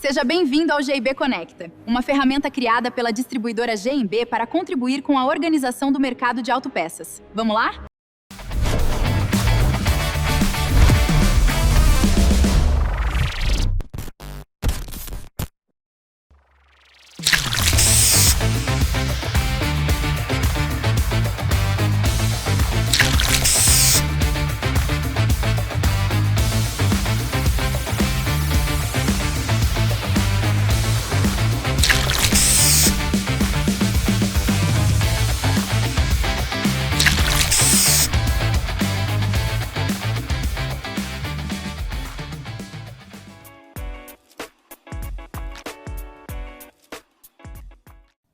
Seja bem-vindo ao GIB Conecta, uma ferramenta criada pela distribuidora G&B para contribuir com a organização do mercado de autopeças. Vamos lá?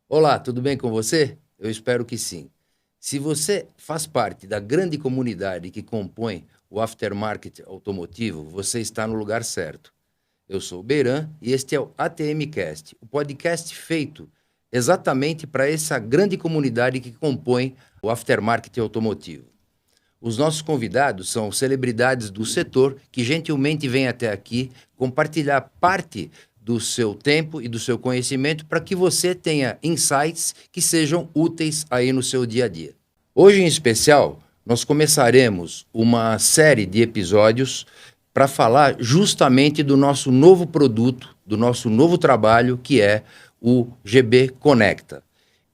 Olá, tudo bem com você? Eu espero que sim. Se você faz parte da grande comunidade que compõe o aftermarket automotivo, você está no lugar certo. Eu sou o Beiran e este é o ATMcast, o podcast feito exatamente para essa grande comunidade que compõe o aftermarket automotivo. Os nossos convidados são celebridades do setor que gentilmente vêm até aqui compartilhar parte do seu tempo e do seu conhecimento para que você tenha insights que sejam úteis aí no seu dia a dia. Hoje, em especial, nós começaremos uma série de episódios para falar justamente do nosso novo produto, do nosso novo trabalho, que é o GB Conecta.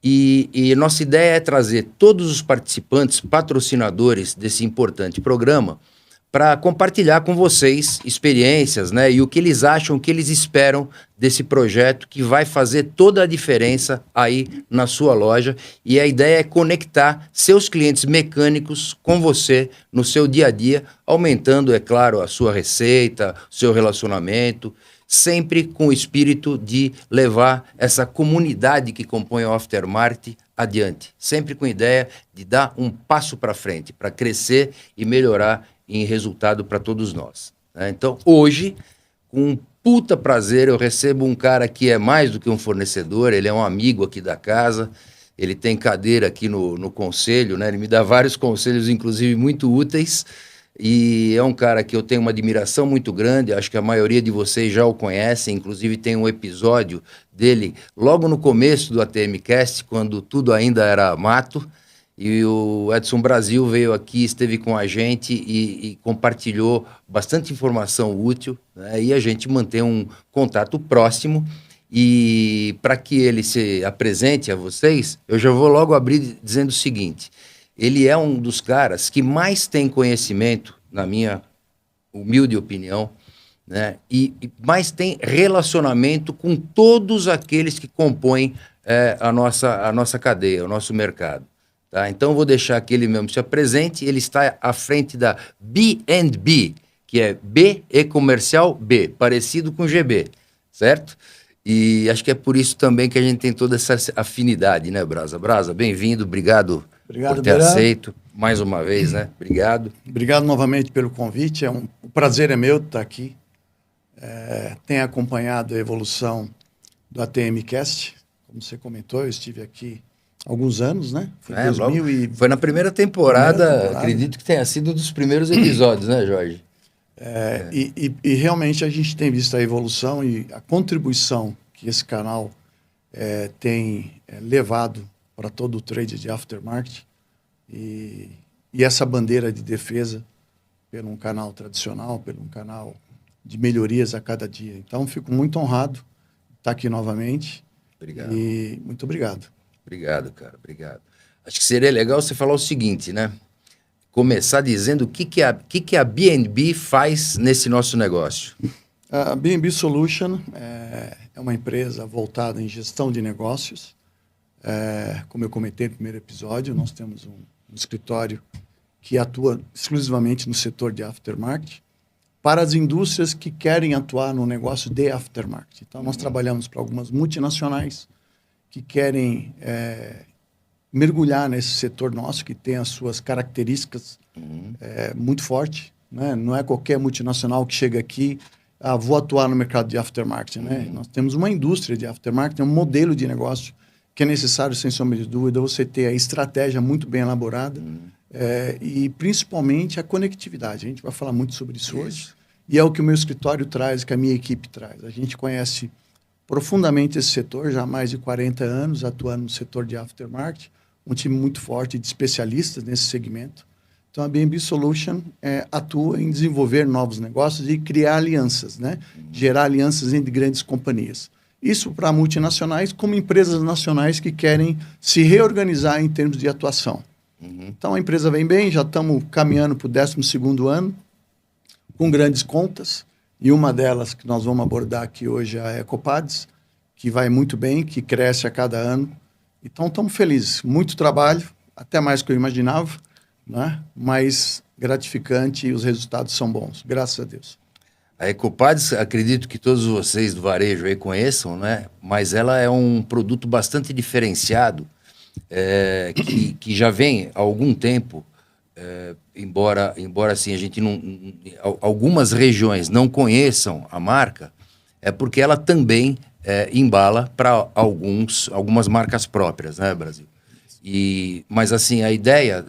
E nossa ideia é trazer todos os participantes, patrocinadores desse importante programa, para compartilhar com vocês experiências, né, e o que eles acham, o que eles esperam desse projeto que vai fazer toda a diferença aí na sua loja. E a ideia é conectar seus clientes mecânicos com você no seu dia a dia, aumentando, é claro, a sua receita, seu relacionamento, sempre com o espírito de levar essa comunidade que compõe o aftermarket adiante, sempre com a ideia de dar um passo para frente, para crescer e melhorar em resultado para todos nós, né? Então, hoje, com um puta prazer, eu recebo um cara que é mais do que um fornecedor, ele é um amigo aqui da casa, ele tem cadeira aqui no conselho, né? Ele me dá vários conselhos, inclusive muito úteis, e é um cara que eu tenho uma admiração muito grande, acho que a maioria de vocês já o conhecem, inclusive tem um episódio dele logo no começo do ATMcast, quando tudo ainda era mato, e o Edson Brasil veio aqui, esteve com a gente e compartilhou bastante informação útil, né? E a gente mantém um contato próximo. E para que ele se apresente a vocês, eu já vou logo abrir dizendo o seguinte: ele é um dos caras que mais tem conhecimento, na minha humilde opinião, né? E mais tem relacionamento com todos aqueles que compõem a nossa cadeia, o nosso mercado. Tá? Então, eu vou deixar que ele mesmo se apresente. Ele está à frente da B&B, que é B e comercial B, parecido com GB, certo? E acho que é por isso também que a gente tem toda essa afinidade, né, Brasa? Brasa, bem-vindo, obrigado por ter aceito mais uma vez, né? Obrigado. Obrigado novamente pelo convite, o prazer é meu estar aqui. Tenho acompanhado a evolução do ATMcast, como você comentou, eu estive aqui alguns anos, né? Foi na primeira temporada, acredito que tenha sido um dos primeiros episódios, né, Jorge? E realmente a gente tem visto a evolução e a contribuição que esse canal tem levado para todo o trade de aftermarket e essa bandeira de defesa pelo um canal tradicional, pelo um canal de melhorias a cada dia. Então, fico muito honrado de estar aqui novamente. Obrigado. E muito obrigado. Obrigado, cara, obrigado. Acho que seria legal você falar o seguinte, né? Começar dizendo o que a B&B faz nesse nosso negócio. A B&B Solution é uma empresa voltada em gestão de negócios. Como eu comentei no primeiro episódio, nós temos um escritório que atua exclusivamente no setor de aftermarket para as indústrias que querem atuar no negócio de aftermarket. Então, nós trabalhamos para algumas multinacionais que querem mergulhar nesse setor nosso, que tem as suas características muito fortes, né? Não é qualquer multinacional que chega aqui, vou atuar no mercado de aftermarket, né? Nós temos uma indústria de aftermarket, um modelo de negócio que é necessário, sem sombra de dúvida, você ter a estratégia muito bem elaborada e, principalmente, a conectividade. A gente vai falar muito sobre isso hoje. E é o que o meu escritório traz, que a minha equipe traz. A gente conhece profundamente esse setor, já há mais de 40 anos, atuando no setor de aftermarket, um time muito forte de especialistas nesse segmento. Então, a B&B Solution atua em desenvolver novos negócios e criar alianças, né? Gerar alianças entre grandes companhias. Isso para multinacionais, como empresas nacionais que querem se reorganizar em termos de atuação. Então, a empresa vem bem, já estamos caminhando para o 12º ano, com grandes contas, e uma delas que nós vamos abordar aqui hoje é a Ecopades, que vai muito bem, que cresce a cada ano. Então, estamos felizes. Muito trabalho, até mais do que eu imaginava, né? Mas gratificante e os resultados são bons, graças a Deus. A Ecopades, acredito que todos vocês do varejo aí conheçam, né? Mas ela é um produto bastante diferenciado, que já vem há algum tempo, embora assim, a gente algumas regiões não conheçam a marca, é porque ela também embala para algumas marcas próprias, né, Brasil? Mas assim, a ideia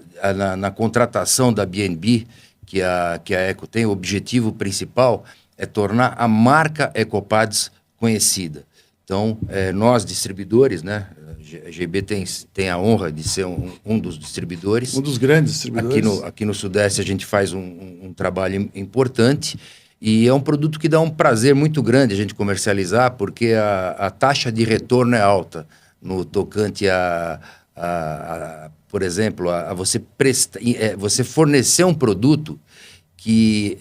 na contratação da B&B, que a Eco tem, o objetivo principal é tornar a marca Ecopades conhecida. Então, nós distribuidores, né, a GB tem a honra de ser um dos distribuidores. Um dos grandes distribuidores. Aqui no Sudeste a gente faz um trabalho importante e é um produto que dá um prazer muito grande a gente comercializar, porque a taxa de retorno é alta no tocante por exemplo, você fornecer um produto que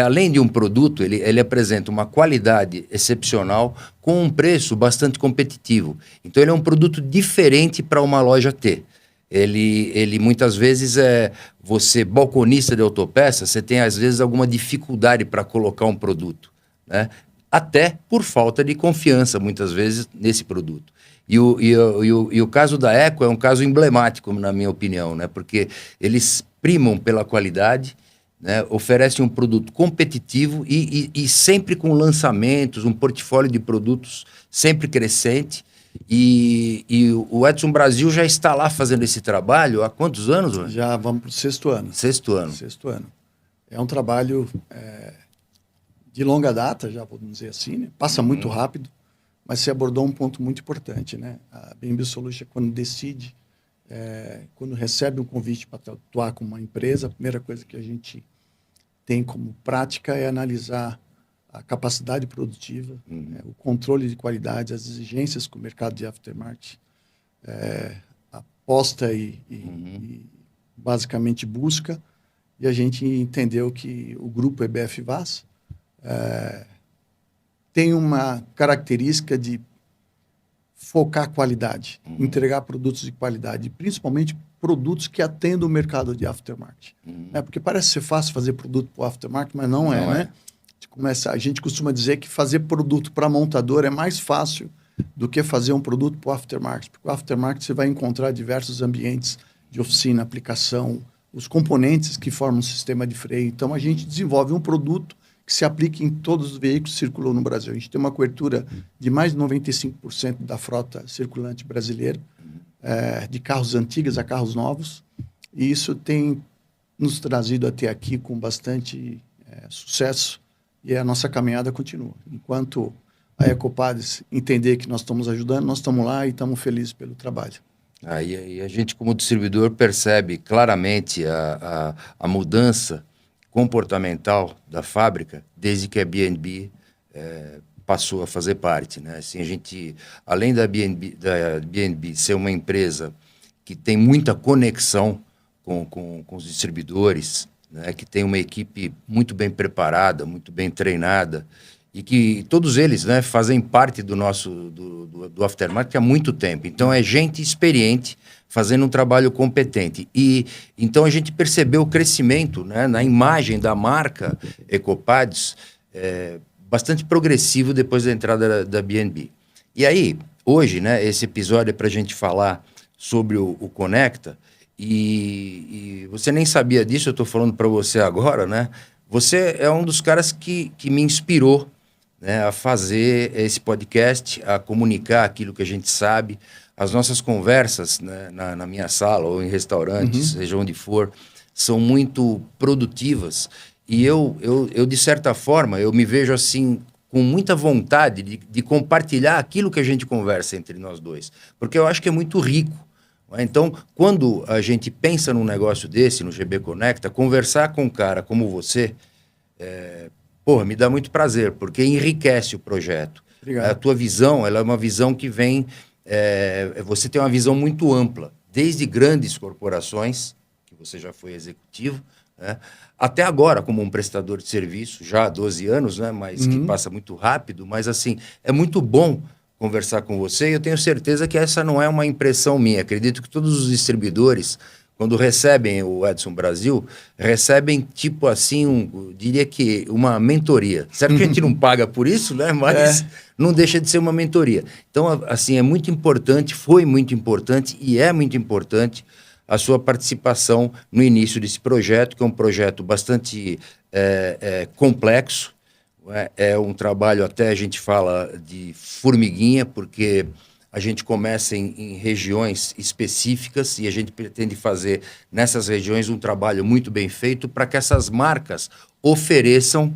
além de um produto, ele apresenta uma qualidade excepcional com um preço bastante competitivo. Então, ele é um produto diferente para uma loja ter. Ele muitas vezes você, balconista de autopeça, você tem às vezes alguma dificuldade para colocar um produto, né? Até por falta de confiança, muitas vezes, nesse produto. E o caso da Eco é um caso emblemático, na minha opinião, né? Porque eles primam pela qualidade, né? Oferecem um produto competitivo e sempre com lançamentos, um portfólio de produtos sempre crescente. E o Edson Brasil já está lá fazendo esse trabalho há quantos anos, mano? Já vamos para o 6º ano. 6º ano. 6º ano. É um trabalho de longa data, já vamos dizer assim, né? Passa muito rápido, mas você abordou um ponto muito importante, né? A B&B Solution, quando decide, quando recebe um convite para atuar com uma empresa, a primeira coisa que a gente tem como prática é analisar a capacidade produtiva, o controle de qualidade, as exigências que o mercado de aftermarket aposta e basicamente busca, e a gente entendeu que o grupo EBF-VAS tem uma característica de focar a qualidade, entregar produtos de qualidade, principalmente produtos que atendam o mercado de aftermarket. Porque parece ser fácil fazer produto para o aftermarket, mas não é, né? A gente costuma dizer que fazer produto para montador é mais fácil do que fazer um produto para o aftermarket, porque o aftermarket você vai encontrar diversos ambientes de oficina, aplicação, os componentes que formam o sistema de freio. Então, a gente desenvolve um produto que se aplique em todos os veículos que circulam no Brasil. A gente tem uma cobertura de mais de 95% da frota circulante brasileira, de carros antigos a carros novos, e isso tem nos trazido até aqui com bastante sucesso, e a nossa caminhada continua. Enquanto a Ecopades entender que nós estamos ajudando, nós estamos lá e estamos felizes pelo trabalho. Aí a gente, como distribuidor, percebe claramente a mudança comportamental da fábrica desde que a B&B passou a fazer parte, né? Assim, a gente, além da B&B ser uma empresa que tem muita conexão com os distribuidores, né? Que tem uma equipe muito bem preparada, muito bem treinada, e que todos eles, né, fazem parte do aftermarket há muito tempo. Então, é gente experiente fazendo um trabalho competente. E então a gente percebeu o crescimento, né, na imagem da marca Ecopades, bastante progressivo depois da entrada da B&B. E aí, hoje, né, esse episódio é para a gente falar sobre o Conecta, e você nem sabia disso, eu estou falando para você agora, né? Você é um dos caras que me inspirou, né, a fazer esse podcast, a comunicar aquilo que a gente sabe. As nossas conversas, né, na minha sala ou em restaurantes, seja onde for, são muito produtivas E de certa forma, eu me vejo assim, com muita vontade de compartilhar aquilo que a gente conversa entre nós dois. Porque eu acho que é muito rico. Então, quando a gente pensa num negócio desse, no GB Conecta, conversar com um cara como você, me dá muito prazer, porque enriquece o projeto. Obrigado. A tua visão, ela é uma visão que vem... você tem uma visão muito ampla, desde grandes corporações, que você já foi executivo, né, até agora como um prestador de serviço, já há 12 anos, né, mas que passa muito rápido, mas assim, é muito bom conversar com você e eu tenho certeza que essa não é uma impressão minha. Acredito que todos os distribuidores, quando recebem o Edson Brasil, recebem tipo assim, diria que uma mentoria. Certo que a gente não paga por isso, né? Mas não deixa de ser uma mentoria. Então, assim, é muito importante, foi muito importante e é muito importante a sua participação no início desse projeto, que é um projeto bastante complexo. É um trabalho, até a gente fala de formiguinha, porque a gente começa em regiões específicas e a gente pretende fazer nessas regiões um trabalho muito bem feito para que essas marcas ofereçam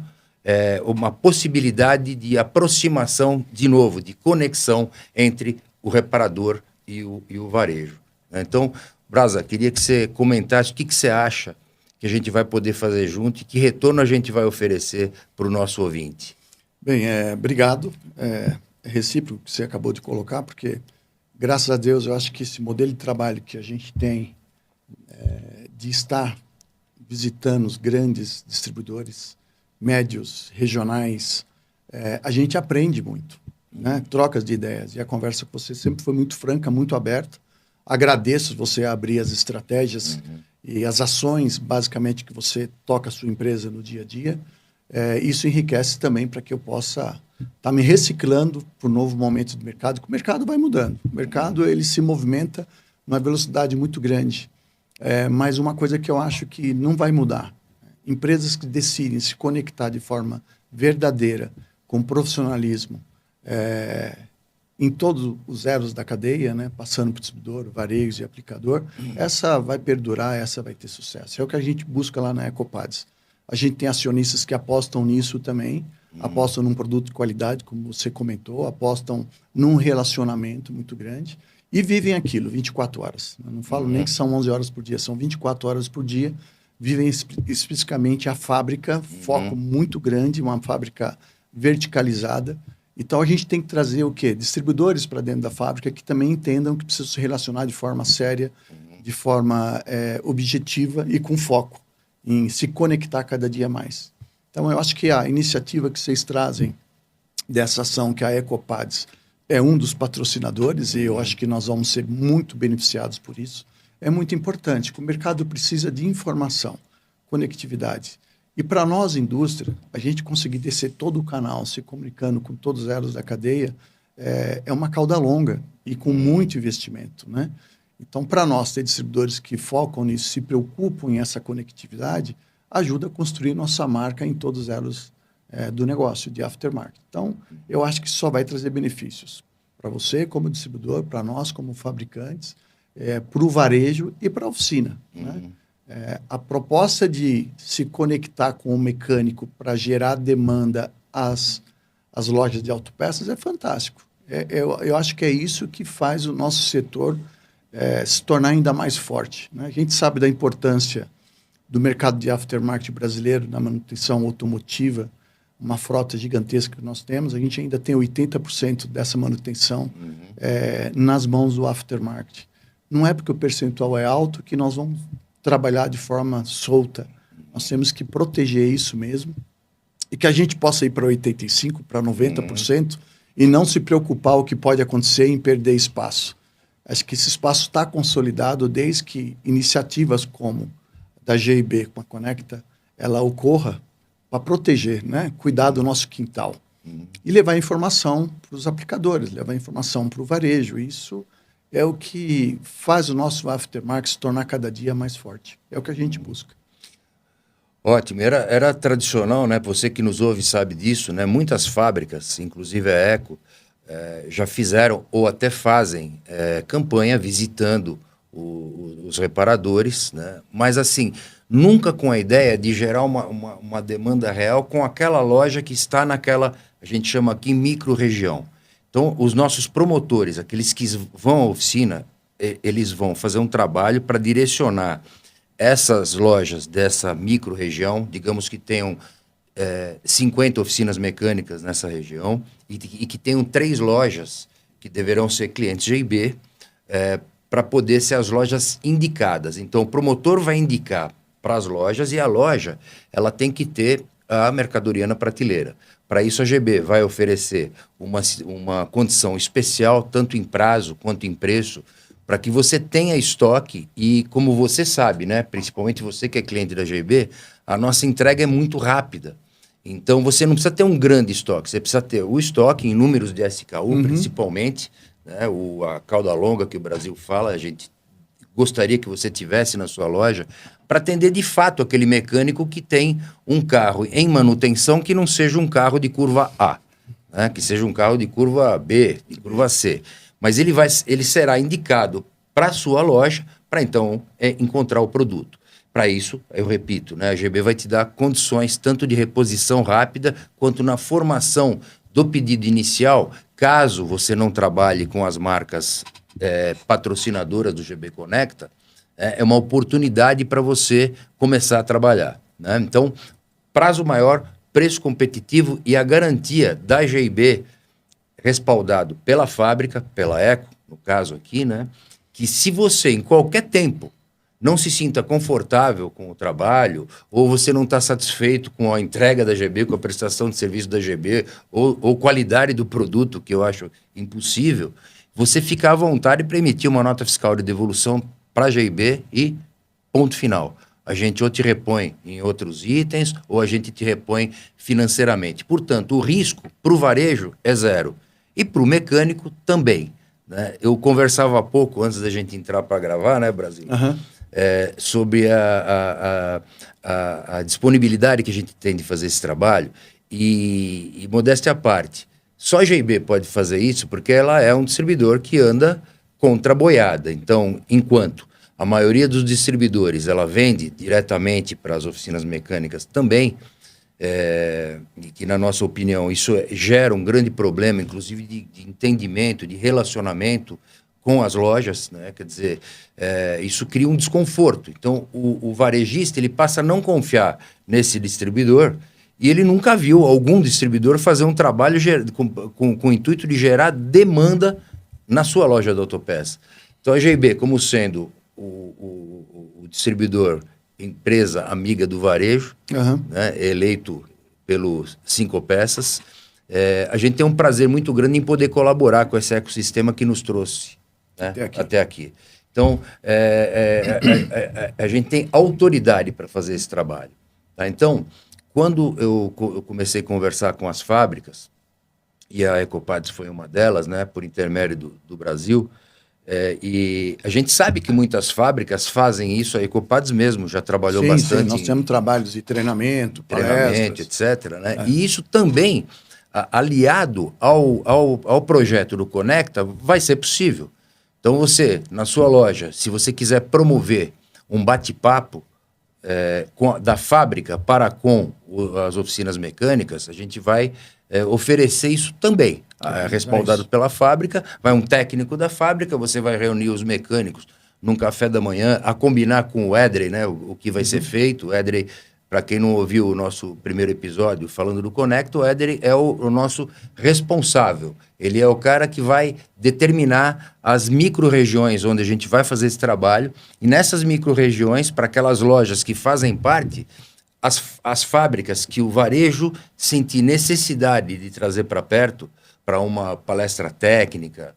uma possibilidade de aproximação, de novo, de conexão entre o reparador e o varejo. Então, Brasa, queria que você comentasse o que você acha que a gente vai poder fazer junto e que retorno a gente vai oferecer para o nosso ouvinte. Bem, obrigado. É recíproco que você acabou de colocar, porque, graças a Deus, eu acho que esse modelo de trabalho que a gente tem de estar visitando os grandes distribuidores, médios, regionais, a gente aprende muito, né? Trocas de ideias. E a conversa com você sempre foi muito franca, muito aberta. Agradeço você abrir as estratégias e as ações, basicamente, que você toca a sua empresa no dia a dia. Isso enriquece também para que eu possa estar me reciclando para o novo momento do mercado, que o mercado vai mudando. O mercado ele se movimenta numa velocidade muito grande. Mas uma coisa que eu acho que não vai mudar, empresas que decidem se conectar de forma verdadeira, com profissionalismo, em todos os elos da cadeia, né, passando para o distribuidor, varejo e aplicador, essa vai perdurar, essa vai ter sucesso. É o que a gente busca lá na Ecopads. A gente tem acionistas que apostam nisso também, apostam num produto de qualidade, como você comentou, apostam num relacionamento muito grande e vivem aquilo 24 horas. Eu não falo nem que são 11 horas por dia, são 24 horas por dia. Vivem especificamente a fábrica, foco muito grande, uma fábrica verticalizada. Então, a gente tem que trazer o quê? Distribuidores para dentro da fábrica que também entendam que precisam se relacionar de forma séria, de forma objetiva e com foco em se conectar cada dia mais. Então, eu acho que a iniciativa que vocês trazem dessa ação, que a Ecopads é um dos patrocinadores, e eu acho que nós vamos ser muito beneficiados por isso, é muito importante, porque o mercado precisa de informação, conectividade. E para nós, indústria, a gente conseguir descer todo o canal, se comunicando com todos os elos da cadeia, é uma cauda longa e com muito investimento, né? Então, para nós, ter distribuidores que focam nisso, se preocupam em essa conectividade, ajuda a construir nossa marca em todos os elos do negócio, de aftermarket. Então, eu acho que só vai trazer benefícios para você como distribuidor, para nós como fabricantes, para o varejo e para a oficina, né? A proposta de se conectar com o mecânico para gerar demanda às lojas de autopeças é fantástico. Eu acho que é isso que faz o nosso setor se tornar ainda mais forte, né? A gente sabe da importância do mercado de aftermarket brasileiro na manutenção automotiva, uma frota gigantesca que nós temos. A gente ainda tem 80% dessa manutenção nas mãos do aftermarket. Não é porque o percentual é alto que nós vamos trabalhar de forma solta. Nós temos que proteger isso mesmo e que a gente possa ir para 85%, para 90% e não se preocupar o que pode acontecer em perder espaço. Acho que esse espaço está consolidado desde que iniciativas como da GIB com a Conecta, ela ocorra para proteger, né? Cuidar do nosso quintal e levar informação para os aplicadores, levar informação para o varejo. Isso é o que faz o nosso aftermarket se tornar cada dia mais forte. É o que a gente busca. Ótimo. Era tradicional, né? Você que nos ouve sabe disso, né? Muitas fábricas, inclusive a Eco, já fizeram ou até fazem campanha visitando os reparadores, né? Mas assim, nunca com a ideia de gerar uma demanda real com aquela loja que está naquela, a gente chama aqui micro-região. Então, os nossos promotores, aqueles que vão à oficina, eles vão fazer um trabalho para direcionar essas lojas dessa micro-região, digamos que tenham 50 oficinas mecânicas nessa região e que tenham 3 lojas que deverão ser clientes GIB, para poder ser as lojas indicadas. Então, o promotor vai indicar para as lojas e a loja ela tem que ter a mercadoria na prateleira. Para isso, a GB vai oferecer uma condição especial, tanto em prazo quanto em preço, para que você tenha estoque e, como você sabe, né, principalmente você que é cliente da GB, a nossa entrega é muito rápida. Então, você não precisa ter um grande estoque, você precisa ter o estoque em números de SKU, principalmente, né, a cauda longa que o Brasil fala, a gente gostaria que você tivesse na sua loja, para atender de fato aquele mecânico que tem um carro em manutenção que não seja um carro de curva A, né, que seja um carro de curva B, de curva C. Mas ele será indicado para a sua loja para então encontrar o produto. Para isso, eu repito, né, a GB vai te dar condições tanto de reposição rápida quanto na formação do pedido inicial, caso você não trabalhe com as marcas patrocinadoras do GB Conecta, é uma oportunidade para você começar a trabalhar, né? Então, prazo maior, preço competitivo e a garantia da GIB respaldado pela fábrica, pela Eco, no caso aqui, né? Que se você, em qualquer tempo, não se sinta confortável com o trabalho, ou você não está satisfeito com a entrega da GB, com a prestação de serviço da GB, ou qualidade do produto, que eu acho impossível, você fica à vontade para emitir uma nota fiscal de devolução para a GB e ponto final. A gente ou te repõe em outros itens, ou a gente te repõe financeiramente. Portanto, o risco para o varejo é 0. E para o mecânico também, né? Eu conversava há pouco, antes da gente entrar para gravar, né, Brasil? Sobre a disponibilidade que a gente tem de fazer esse trabalho. E modéstia à parte, só a GIB pode fazer isso porque ela é um distribuidor que anda contra a boiada. Então, enquanto a maioria dos distribuidores ela vende diretamente para as oficinas mecânicas também, e que, na nossa opinião, isso gera um grande problema, inclusive de entendimento, de relacionamento com as lojas, né? Quer dizer, isso cria um desconforto. Então, o varejista ele passa a não confiar nesse distribuidor e ele nunca viu algum distribuidor fazer um trabalho com o intuito de gerar demanda na sua loja de autopeça. Então, a GIB, como sendo o distribuidor empresa amiga do varejo, né, eleito pelos 5 peças, a gente tem um prazer muito grande em poder colaborar com esse ecossistema que nos trouxe, né, até aqui. Então, a gente tem autoridade para fazer esse trabalho. Tá? Então, quando eu comecei a conversar com as fábricas, e a Ecopads foi uma delas, né, por intermédio do Brasil, e a gente sabe que muitas fábricas fazem isso, a Ecopads mesmo já trabalhou bastante. Sim, nós temos trabalhos de treinamento, etc. Né? E isso também, aliado ao projeto do Conecta, vai ser possível. Então você, na sua loja, se você quiser promover um bate-papo da fábrica para com as oficinas mecânicas, a gente vai oferecer isso também, respaldado pela fábrica. Vai um técnico da fábrica, você vai reunir os mecânicos num café da manhã, a combinar com o Edrey, né, o que vai ser feito. O Edrey, para quem não ouviu o nosso primeiro episódio falando do Conecta, o Edrey é o nosso responsável. Ele é o cara que vai determinar as micro-regiões onde a gente vai fazer esse trabalho. E nessas micro-regiões, para aquelas lojas que fazem parte, as fábricas que o varejo sentir necessidade de trazer para perto, para uma palestra técnica,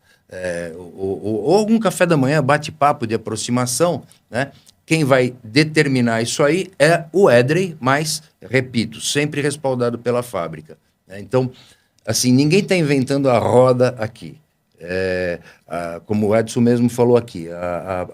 ou algum café da manhã, bate-papo de aproximação, né? Quem vai determinar isso aí é o Edrey, mas, repito, sempre respaldado pela fábrica, né? Então, assim, ninguém está inventando a roda aqui. Como o Edson mesmo falou aqui,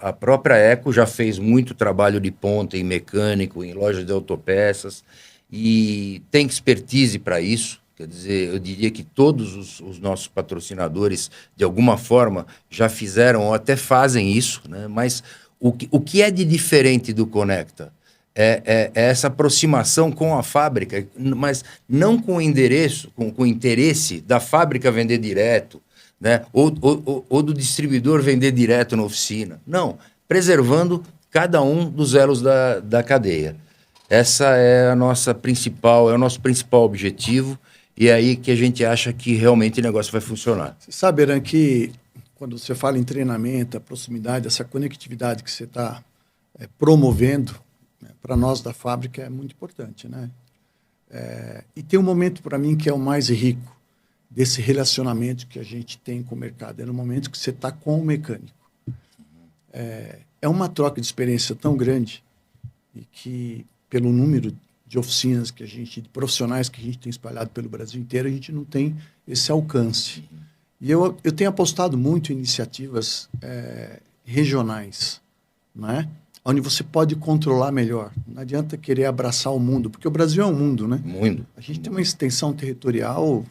a própria Eco já fez muito trabalho de ponta em mecânico, em lojas de autopeças, e tem expertise para isso. Quer dizer, eu diria que todos os nossos patrocinadores, de alguma forma, já fizeram ou até fazem isso, né? Mas o que é de diferente do Conecta? é essa aproximação com a fábrica, mas não com o endereço, com o interesse da fábrica vender direto, né? Ou do distribuidor vender direto na oficina. Não, preservando cada um dos elos da cadeia. Essa é o nosso principal objetivo, e é aí que a gente acha que realmente o negócio vai funcionar. Você sabe, Eran, que quando você fala em treinamento, a proximidade, essa conectividade que você está promovendo, né, para nós da fábrica é muito importante, né? E tem um momento para mim que é o mais rico desse relacionamento que a gente tem com o mercado. É no momento que você está com o mecânico. É uma troca de experiência tão grande e que, pelo número de oficinas que de profissionais que a gente tem espalhado pelo Brasil inteiro, a gente não tem esse alcance. E eu tenho apostado muito em iniciativas regionais, né? Onde você pode controlar melhor. Não adianta querer abraçar o mundo, porque o Brasil é um mundo, né? Mundo. A gente tem uma extensão territorial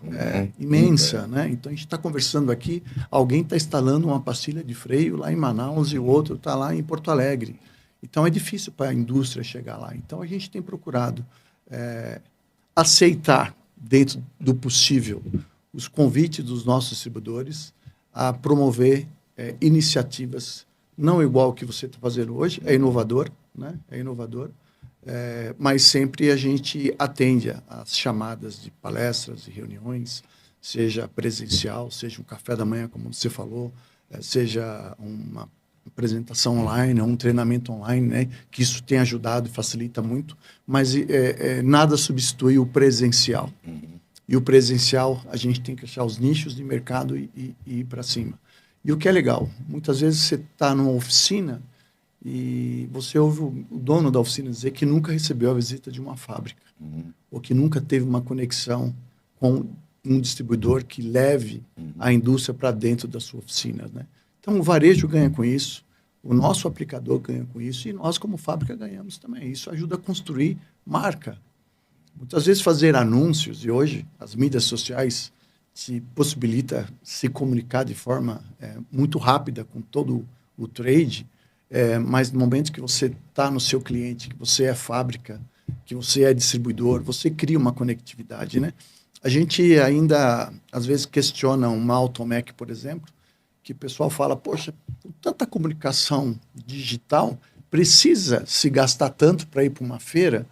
imensa, né? Então, a gente está conversando aqui, alguém está instalando uma pastilha de freio lá em Manaus e o outro está lá em Porto Alegre. Então, é difícil para a indústria chegar lá. Então, a gente tem procurado aceitar, dentro do possível, os convites dos nossos distribuidores a promover iniciativas não igual ao que você está fazendo hoje, é inovador, né? É inovador, mas sempre a gente atende às chamadas de palestras e reuniões, seja presencial, seja um café da manhã, como você falou, seja uma apresentação online, um treinamento online, né? Que isso tem ajudado e facilita muito, mas nada substitui o presencial. E o presencial, a gente tem que achar os nichos de mercado e ir para cima. E o que é legal, muitas vezes você está numa oficina e você ouve o dono da oficina dizer que nunca recebeu a visita de uma fábrica, ou que nunca teve uma conexão com um distribuidor que leve a indústria para dentro da sua oficina, né? Então, o varejo ganha com isso, o nosso aplicador ganha com isso, e nós, como fábrica, ganhamos também. Isso ajuda a construir marca. Muitas vezes fazer anúncios, e hoje as mídias sociais te possibilita se comunicar de forma muito rápida com todo o trade, mas no momento que você está no seu cliente, que você é fábrica, que você é distribuidor, você cria uma conectividade, né? A gente ainda, às vezes, questiona uma Automec, por exemplo, que o pessoal fala, poxa, com tanta comunicação digital, precisa se gastar tanto para ir para uma feira?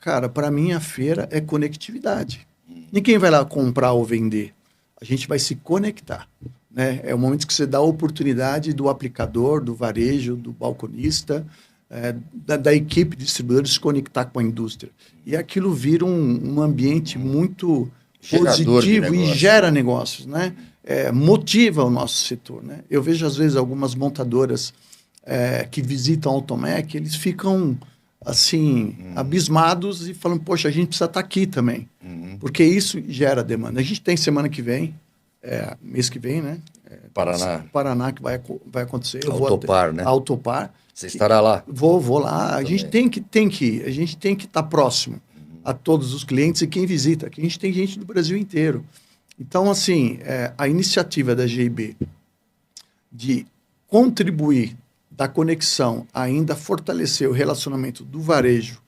Cara, para mim a feira é conectividade. Ninguém vai lá comprar ou vender. A gente vai se conectar, né? É o momento que você dá a oportunidade do aplicador, do varejo, do balconista, da equipe de distribuidores se conectar com a indústria. E aquilo vira um ambiente muito positivo e gera negócios, né? Motiva o nosso setor, né? Eu vejo, às vezes, algumas montadoras que visitam a Automec, eles ficam assim, abismados e falando, poxa, a gente precisa estar aqui também. Porque isso gera demanda. A gente tem semana que vem, mês que vem, né? Paraná que vai acontecer. Autopar, né? Autopar. Você estará lá? Vou lá. A gente tem que ir. A gente tem que estar próximo a todos os clientes e quem visita. Aqui a gente tem gente do Brasil inteiro. Então, assim, a iniciativa da GIB de contribuir da conexão, ainda fortalecer o relacionamento do varejo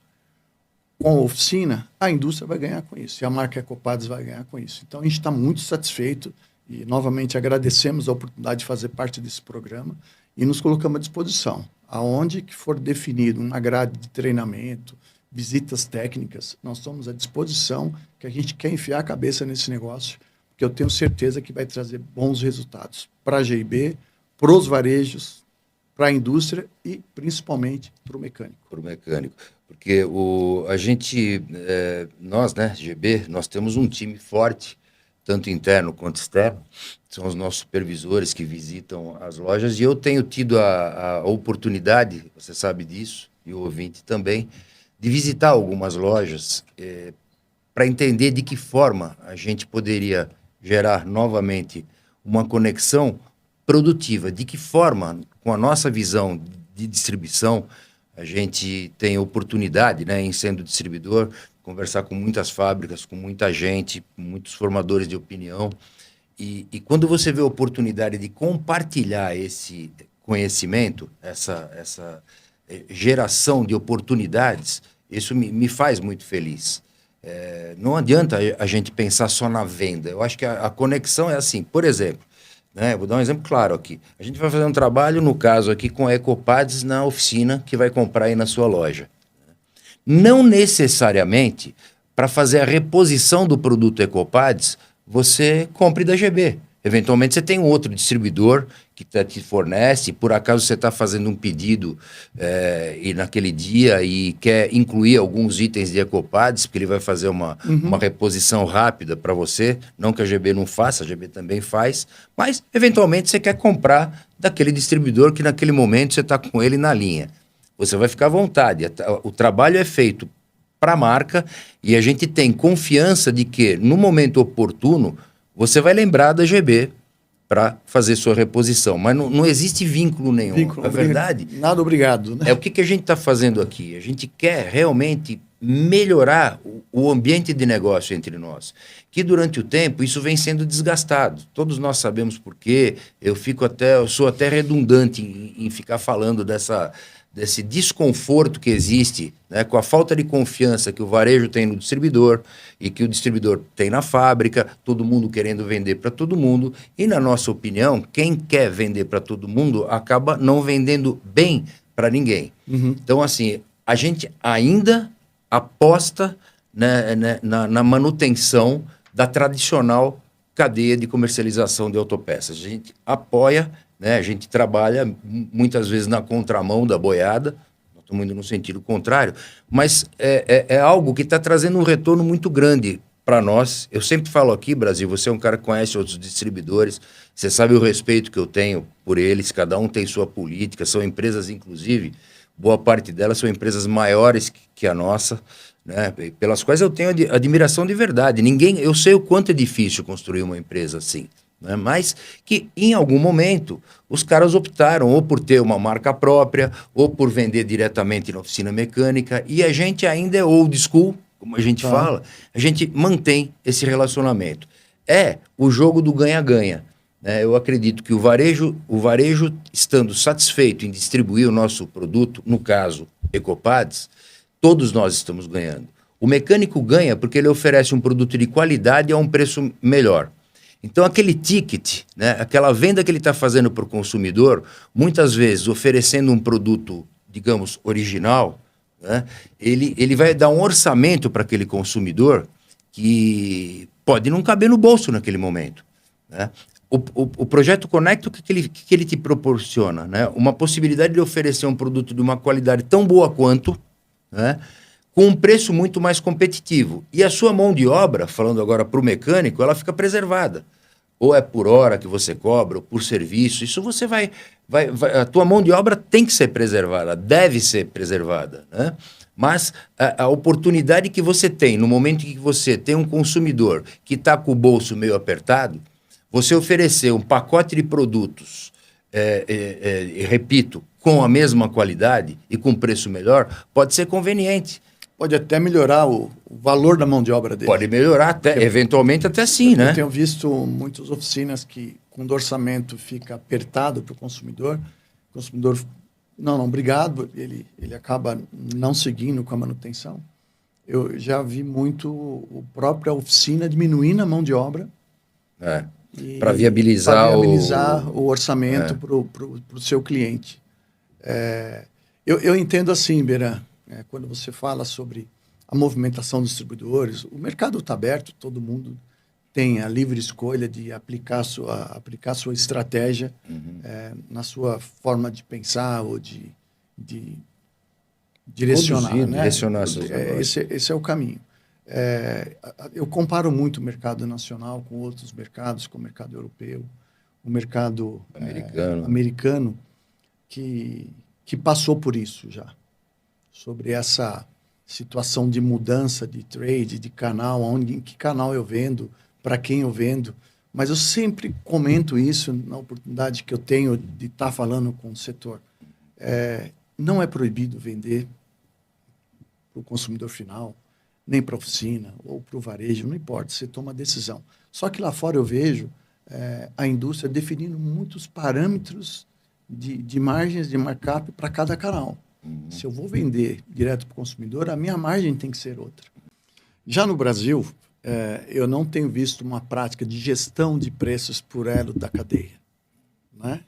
com a oficina, a indústria vai ganhar com isso. E a marca Ecopads vai ganhar com isso. Então, a gente está muito satisfeito e, novamente, agradecemos a oportunidade de fazer parte desse programa e nos colocamos à disposição. Aonde que for definido uma grade de treinamento, visitas técnicas, nós estamos à disposição, que a gente quer enfiar a cabeça nesse negócio, porque eu tenho certeza que vai trazer bons resultados para a GIB, para os varejos, para a indústria e, principalmente, para o mecânico. Para o mecânico. Porque nós, né, GB, nós temos um time forte, tanto interno quanto externo. São os nossos supervisores que visitam as lojas. E eu tenho tido a oportunidade, você sabe disso, e o ouvinte também, de visitar algumas lojas para entender de que forma a gente poderia gerar novamente uma conexão produtiva, de que forma, com a nossa visão de distribuição, a gente tem oportunidade, né, em sendo distribuidor, conversar com muitas fábricas, com muita gente, com muitos formadores de opinião, e quando você vê a oportunidade de compartilhar esse conhecimento, geração de oportunidades, isso me faz muito feliz. Não adianta a gente pensar só na venda. Eu acho que a conexão é assim. Por exemplo, né, vou dar um exemplo claro aqui. A gente vai fazer um trabalho, no caso aqui, com a Ecopads na oficina que vai comprar aí na sua loja. Não necessariamente, para fazer a reposição do produto Ecopads, você compre da GB. Eventualmente você tem um outro distribuidor que te fornece, por acaso você está fazendo um pedido e naquele dia e quer incluir alguns itens de Ecopads, porque ele vai fazer uma reposição rápida para você, não que a GB não faça, a GB também faz, mas eventualmente você quer comprar daquele distribuidor que naquele momento você está com ele na linha. Você vai ficar à vontade, o trabalho é feito para a marca e a gente tem confiança de que no momento oportuno você vai lembrar da GB para fazer sua reposição. Mas não existe vínculo nenhum. É verdade? Nada obrigado. Né? O que a gente está fazendo aqui? A gente quer realmente melhorar o ambiente de negócio entre nós. Que durante o tempo isso vem sendo desgastado. Todos nós sabemos por quê. Eu sou até redundante em ficar falando desse desconforto que existe, né, com a falta de confiança que o varejo tem no distribuidor e que o distribuidor tem na fábrica, todo mundo querendo vender para todo mundo. E, na nossa opinião, quem quer vender para todo mundo acaba não vendendo bem para ninguém. Então, assim, a gente ainda aposta, né, na manutenção da tradicional cadeia de comercialização de autopeças. A gente apoia, né, a gente trabalha muitas vezes na contramão da boiada, nós estamos indo no sentido contrário, mas é algo que está trazendo um retorno muito grande para nós. Eu sempre falo aqui, Brasil, você é um cara que conhece outros distribuidores, você sabe o respeito que eu tenho por eles, cada um tem sua política, são empresas, inclusive, boa parte delas são empresas maiores que a nossa, né, pelas quais eu tenho admiração de verdade. Eu sei o quanto é difícil construir uma empresa assim. Né? Mas que em algum momento os caras optaram ou por ter uma marca própria ou por vender diretamente na oficina mecânica, e a gente ainda é old school, como a gente fala, a gente mantém esse relacionamento. É o jogo do ganha-ganha. Né? Eu acredito que o varejo estando satisfeito em distribuir o nosso produto, no caso Ecopads, todos nós estamos ganhando. O mecânico ganha porque ele oferece um produto de qualidade a um preço melhor. Então, aquele ticket, né, aquela venda que ele está fazendo para o consumidor, muitas vezes oferecendo um produto, digamos, original, né, ele vai dar um orçamento para aquele consumidor que pode não caber no bolso naquele momento. Né? O Projeto Conecta, o que ele te proporciona? Né? Uma possibilidade de oferecer um produto de uma qualidade tão boa quanto, né, com um preço muito mais competitivo. E a sua mão de obra, falando agora para o mecânico, ela fica preservada. Ou é por hora que você cobra, ou por serviço. Isso você vai a tua mão de obra tem que ser preservada, deve ser preservada. Né? Mas a oportunidade que você tem, no momento em que você tem um consumidor que está com o bolso meio apertado, você oferecer um pacote de produtos, repito, com a mesma qualidade e com preço melhor, pode ser conveniente. Pode até melhorar o valor da mão de obra dele. Pode melhorar, até, eventualmente até sim, né? Eu tenho visto muitas oficinas que, quando o orçamento fica apertado para o consumidor, não, obrigado, ele acaba não seguindo com a manutenção. Eu já vi muito a própria oficina diminuindo a mão de obra. Para viabilizar o orçamento para o seu cliente. Eu entendo assim, Beran, quando você fala sobre a movimentação dos distribuidores, o mercado está aberto, todo mundo tem a livre escolha de aplicar sua estratégia na sua forma de pensar ou de direcionar. Né? Direcionar seus negócios. Esse é o caminho. Eu comparo muito o mercado nacional com outros mercados, com o mercado europeu, o mercado americano que passou por isso já. Sobre essa situação de mudança de trade, de canal, em que canal eu vendo, para quem eu vendo. Mas eu sempre comento isso na oportunidade que eu tenho de estar falando com o setor. Não é proibido vender para o consumidor final, nem para a oficina ou para o varejo, não importa, você toma a decisão. Só que lá fora eu vejo a indústria definindo muitos parâmetros de margens de markup para cada canal. Se eu vou vender direto para o consumidor, a minha margem tem que ser outra. Já no Brasil, eu não tenho visto uma prática de gestão de preços por elo da cadeia, né?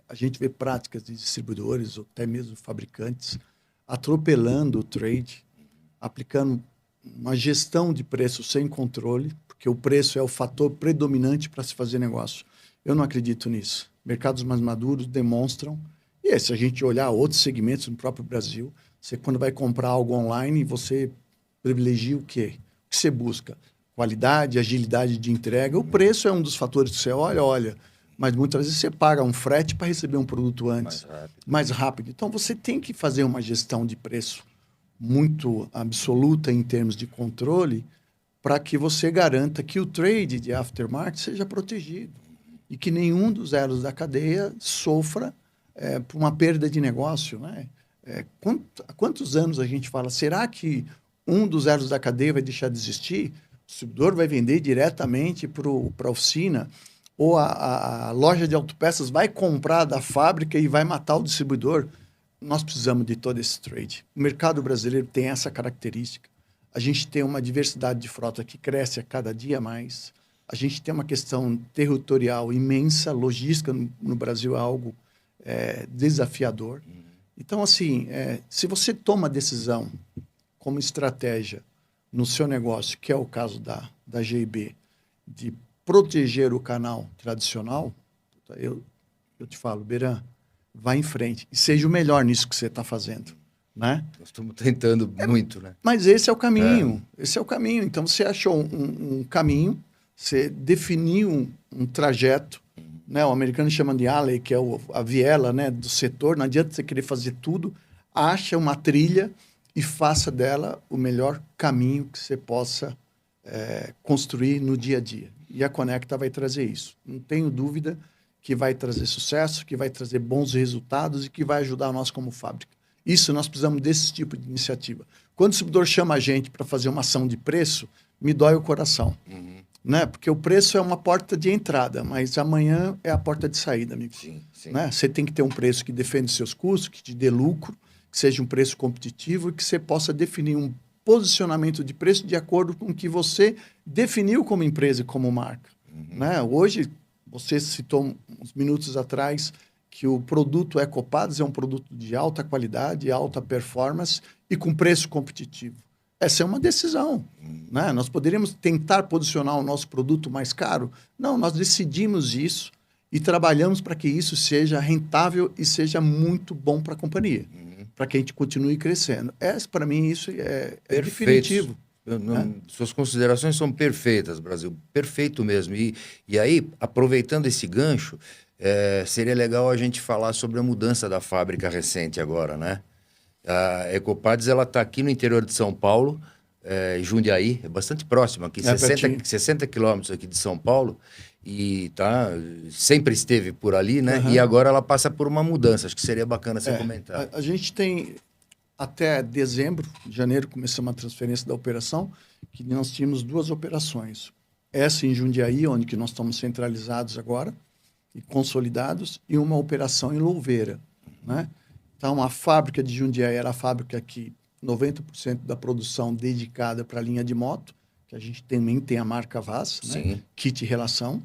A gente vê práticas de distribuidores, ou até mesmo fabricantes, atropelando o trade, aplicando uma gestão de preço sem controle, porque o preço é o fator predominante para se fazer negócio. Eu não acredito nisso. Mercados mais maduros demonstram, e se a gente olhar outros segmentos no próprio Brasil, você quando vai comprar algo online, você privilegia o quê? O que você busca? Qualidade, agilidade de entrega. O preço é um dos fatores que você olha, mas muitas vezes você paga um frete para receber um produto antes, mais rápido. Então, você tem que fazer uma gestão de preço muito absoluta em termos de controle para que você garanta que o trade de aftermarket seja protegido e que nenhum dos elos da cadeia sofra por uma perda de negócio, né? Há quantos anos a gente fala, será que um dos elos da cadeia vai deixar de existir? O distribuidor vai vender diretamente para a oficina? Ou a loja de autopeças vai comprar da fábrica e vai matar o distribuidor? Nós precisamos de todo esse trade. O mercado brasileiro tem essa característica. A gente tem uma diversidade de frota que cresce a cada dia mais. A gente tem uma questão territorial imensa. Logística no Brasil é algo desafiador. Então, assim, se você toma a decisão como estratégia no seu negócio, que é o caso da GIB, de proteger o canal tradicional, eu te falo, Beran, vá em frente e seja o melhor nisso que você está fazendo, né? Nós estamos tentando muito, né? Mas esse é o caminho, esse é o caminho. Então, você achou um caminho, você definiu um trajeto, né? O americano chama de alley, que é a viela, né, do setor. Não adianta você querer fazer tudo, acha uma trilha e faça dela o melhor caminho que você possa construir no dia a dia. E a Conecta vai trazer isso. Não tenho dúvida que vai trazer sucesso, que vai trazer bons resultados e que vai ajudar nós como fábrica. Isso, nós precisamos desse tipo de iniciativa. Quando o distribuidor chama a gente para fazer uma ação de preço, me dói o coração. Né? Porque o preço é uma porta de entrada, mas amanhã é a porta de saída, amigo. Sim. Né? Você tem que ter um preço que defenda os seus custos, que te dê lucro, que seja um preço competitivo e que você possa definir um posicionamento de preço de acordo com o que você definiu como empresa e como marca. Né? Hoje, você citou uns minutos atrás que o produto Ecopads é um produto de alta qualidade, alta performance e com preço competitivo. Essa é uma decisão. Né? Nós poderíamos tentar posicionar o nosso produto mais caro? Não, nós decidimos isso e trabalhamos para que isso seja rentável e seja muito bom para a companhia, para que a gente continue crescendo. Para mim, isso é definitivo. Suas considerações são perfeitas, Brasil. Perfeito mesmo. E aí, aproveitando esse gancho, seria legal a gente falar sobre a mudança da fábrica recente agora, né? A Ecopads, ela está aqui no interior de São Paulo, Jundiaí, é bastante próximo aqui, 60 quilômetros aqui de São Paulo, e sempre esteve por ali, né? E agora ela passa por uma mudança, acho que seria bacana você comentar. A gente tem, até janeiro, começou uma transferência da operação, que nós tínhamos 2 operações. Essa em Jundiaí, onde que nós estamos centralizados agora, e consolidados, e uma operação em Louveira, né? Então, a fábrica de Jundiaí era a fábrica que 90% da produção dedicada para a linha de moto, que a gente também tem a marca Vaz, né? Kit Relação.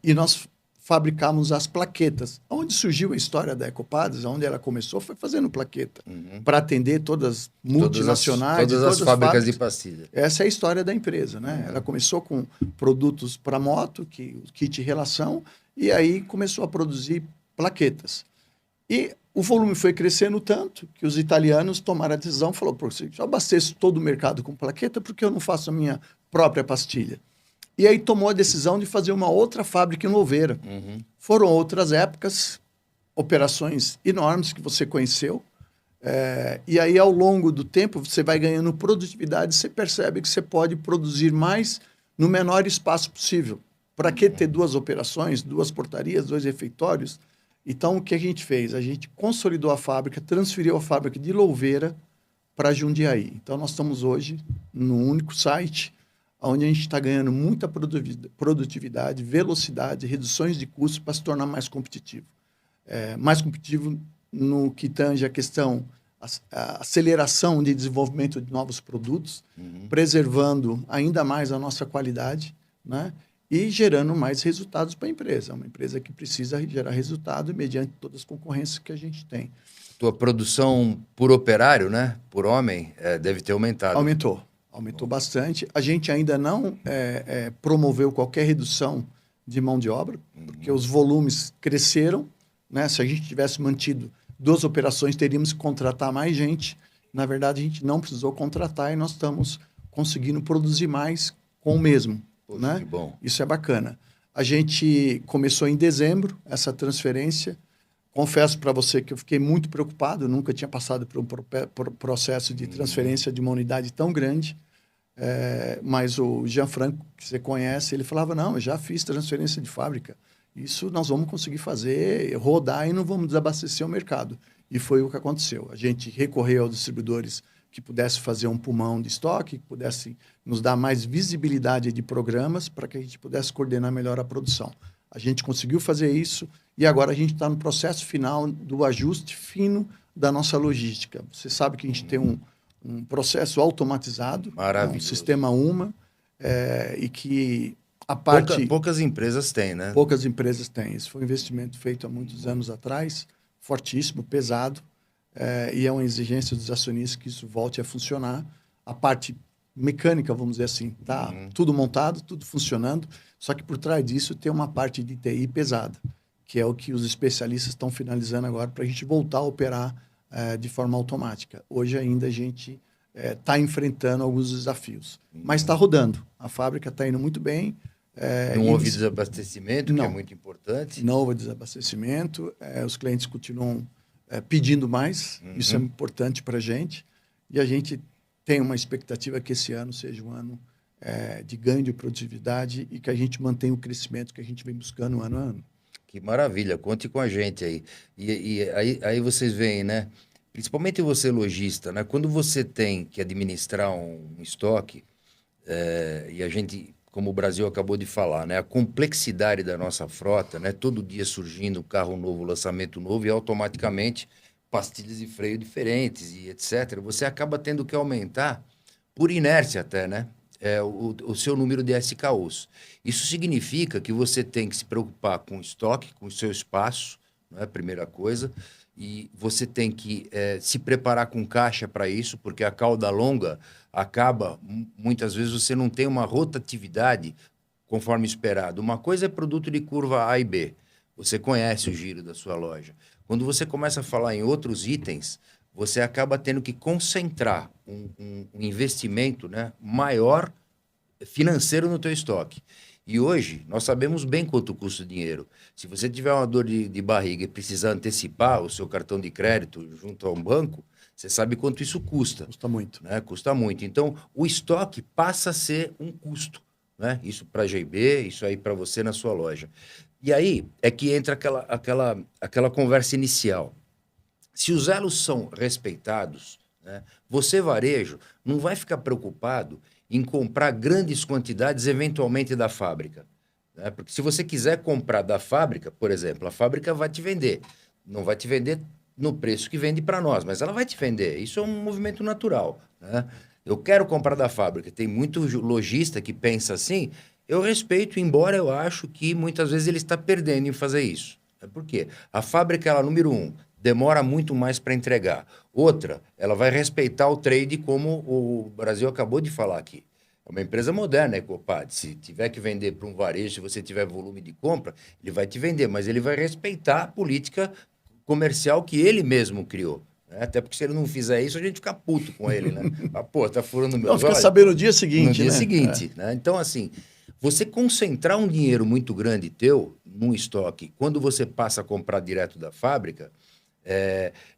E nós fabricamos as plaquetas. Onde surgiu a história da Ecopads, onde ela começou, foi fazendo plaqueta, para atender todas multinacionais. Todas as fábricas de pastilha. Essa é a história da empresa, né? Ela começou com produtos para moto, kit Relação, e aí começou a produzir plaquetas. E o volume foi crescendo tanto que os italianos tomaram a decisão, falou, eu abasteço todo o mercado com plaqueta, porque eu não faço a minha própria pastilha? E aí tomou a decisão de fazer uma outra fábrica em Louveira. Foram outras épocas, operações enormes que você conheceu, e aí ao longo do tempo você vai ganhando produtividade, você percebe que você pode produzir mais no menor espaço possível. Para que ter 2 operações, 2 portarias, 2 refeitórios? Então, o que a gente fez? A gente consolidou a fábrica, transferiu a fábrica de Louveira para Jundiaí. Então, nós estamos hoje no único site onde a gente está ganhando muita produtividade, velocidade, reduções de custos para se tornar mais competitivo. Mais competitivo no que tange a questão, a aceleração de desenvolvimento de novos produtos, preservando ainda mais a nossa qualidade, né? E gerando mais resultados para a empresa. É uma empresa que precisa gerar resultado mediante todas as concorrências que a gente tem. Tua produção por operário, né? Por homem, deve ter aumentado. Aumentou bastante. A gente ainda não promoveu qualquer redução de mão de obra, porque os volumes cresceram, né? Se a gente tivesse mantido 2 operações, teríamos que contratar mais gente. Na verdade, a gente não precisou contratar e nós estamos conseguindo produzir mais com o mesmo. Poxa, né? que bom. Isso é bacana. A gente começou em dezembro essa transferência. Confesso para você que eu fiquei muito preocupado, eu nunca tinha passado por um processo de transferência de uma unidade tão grande, mas o Gianfranco, que você conhece, ele falava, não, eu já fiz transferência de fábrica, isso nós vamos conseguir fazer, rodar e não vamos desabastecer o mercado. E foi o que aconteceu. A gente recorreu aos distribuidores que pudessem fazer um pulmão de estoque, que pudessem nos dar mais visibilidade de programas para que a gente pudesse coordenar melhor a produção. A gente conseguiu fazer isso e agora a gente está no processo final do ajuste fino da nossa logística. Você sabe que a gente tem um processo automatizado, um sistema UMA, e que a parte... Poucas empresas têm, né? Poucas empresas têm. Esse foi um investimento feito há muitos anos atrás, fortíssimo, pesado, e é uma exigência dos acionistas que isso volte a funcionar. A parte mecânica, vamos dizer assim, tá tudo montado, tudo funcionando, só que por trás disso tem uma parte de TI pesada, que é o que os especialistas estão finalizando agora para a gente voltar a operar de forma automática. Hoje ainda a gente está enfrentando alguns desafios, mas está rodando. A fábrica está indo muito bem. Não houve desabastecimento, que é muito importante. Não houve desabastecimento. Os clientes continuam pedindo mais. Isso é importante para a gente. E a gente tem uma expectativa que esse ano seja um ano de ganho de produtividade e que a gente mantenha o crescimento que a gente vem buscando ano a ano. Que maravilha, conte com a gente aí. E aí vocês veem, né? Principalmente você, lojista, né? Quando você tem que administrar um estoque, e a gente, como o Brasil acabou de falar, né? A complexidade da nossa frota, né? Todo dia surgindo um carro novo, lançamento novo, e automaticamente pastilhas de freio diferentes e etc. Você acaba tendo que aumentar, por inércia até, né? O seu número de SKUs. Isso significa que você tem que se preocupar com o estoque, com o seu espaço, não é a primeira coisa, e você tem que se preparar com caixa para isso, porque a cauda longa acaba, muitas vezes você não tem uma rotatividade conforme esperado. Uma coisa é produto de curva A e B, você conhece o giro da sua loja. Quando você começa a falar em outros itens, você acaba tendo que concentrar um investimento, né, maior financeiro no teu estoque. E hoje, nós sabemos bem quanto custa o dinheiro. Se você tiver uma dor de barriga e precisar antecipar o seu cartão de crédito junto a um banco, você sabe quanto isso custa. Custa muito. Né? Custa muito. Então, o estoque passa a ser um custo. Né? Isso para a GB, isso aí para você na sua loja. E aí é que entra aquela conversa inicial. Se os elos são respeitados, né, você, varejo, não vai ficar preocupado em comprar grandes quantidades, eventualmente, da fábrica. Né? Porque se você quiser comprar da fábrica, por exemplo, a fábrica vai te vender. Não vai te vender no preço que vende para nós, mas ela vai te vender. Isso é um movimento natural. Né? Eu quero comprar da fábrica. Tem muito lojista que pensa assim. Eu respeito, embora eu acho que muitas vezes ele está perdendo em fazer isso. Por quê? A fábrica, ela, número 1, demora muito mais para entregar. Outra, ela vai respeitar o trade, como o Brasil acabou de falar aqui. É uma empresa moderna, Ecopad. Se tiver que vender para um varejo, se você tiver volume de compra, ele vai te vender, mas ele vai respeitar a política comercial que ele mesmo criou. Né? Até porque se ele não fizer isso, a gente fica puto com ele, né? Ah, pô, tá furando meu olho. Fica sabendo no dia seguinte, no dia seguinte, né? Então, assim, você concentrar um dinheiro muito grande teu num estoque, quando você passa a comprar direto da fábrica,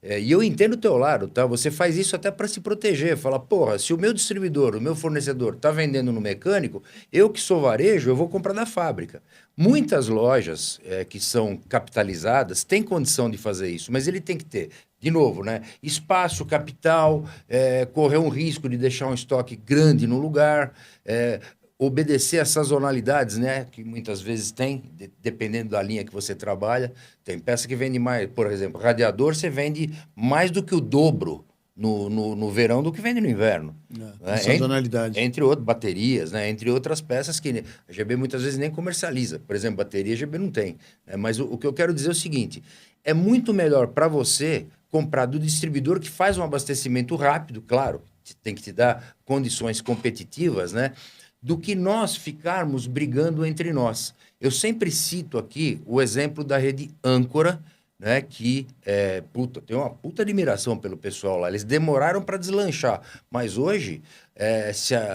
e eu entendo o teu lado, tá? Você faz isso até para se proteger. Fala, porra, se o meu distribuidor, o meu fornecedor tá vendendo no mecânico, eu que sou varejo, eu vou comprar da fábrica. Muitas lojas que são capitalizadas têm condição de fazer isso, mas ele tem que ter, de novo, né? Espaço, capital, correr um risco de deixar um estoque grande no lugar. obedecer às sazonalidades, né? Que muitas vezes tem, dependendo da linha que você trabalha. Tem peça que vende mais, por exemplo, radiador você vende mais do que o dobro no verão do que vende no inverno. Né? Sazonalidade. Entre outras, baterias, né? Entre outras peças que a GB muitas vezes nem comercializa. Por exemplo, bateria a GB não tem. Né? Mas o que eu quero dizer é o seguinte, é muito melhor para você comprar do distribuidor que faz um abastecimento rápido, claro, tem que te dar condições competitivas, né? Do que nós ficarmos brigando entre nós. Eu sempre cito aqui o exemplo da rede Âncora, né, que tem uma puta admiração pelo pessoal lá. Eles demoraram para deslanchar, mas hoje,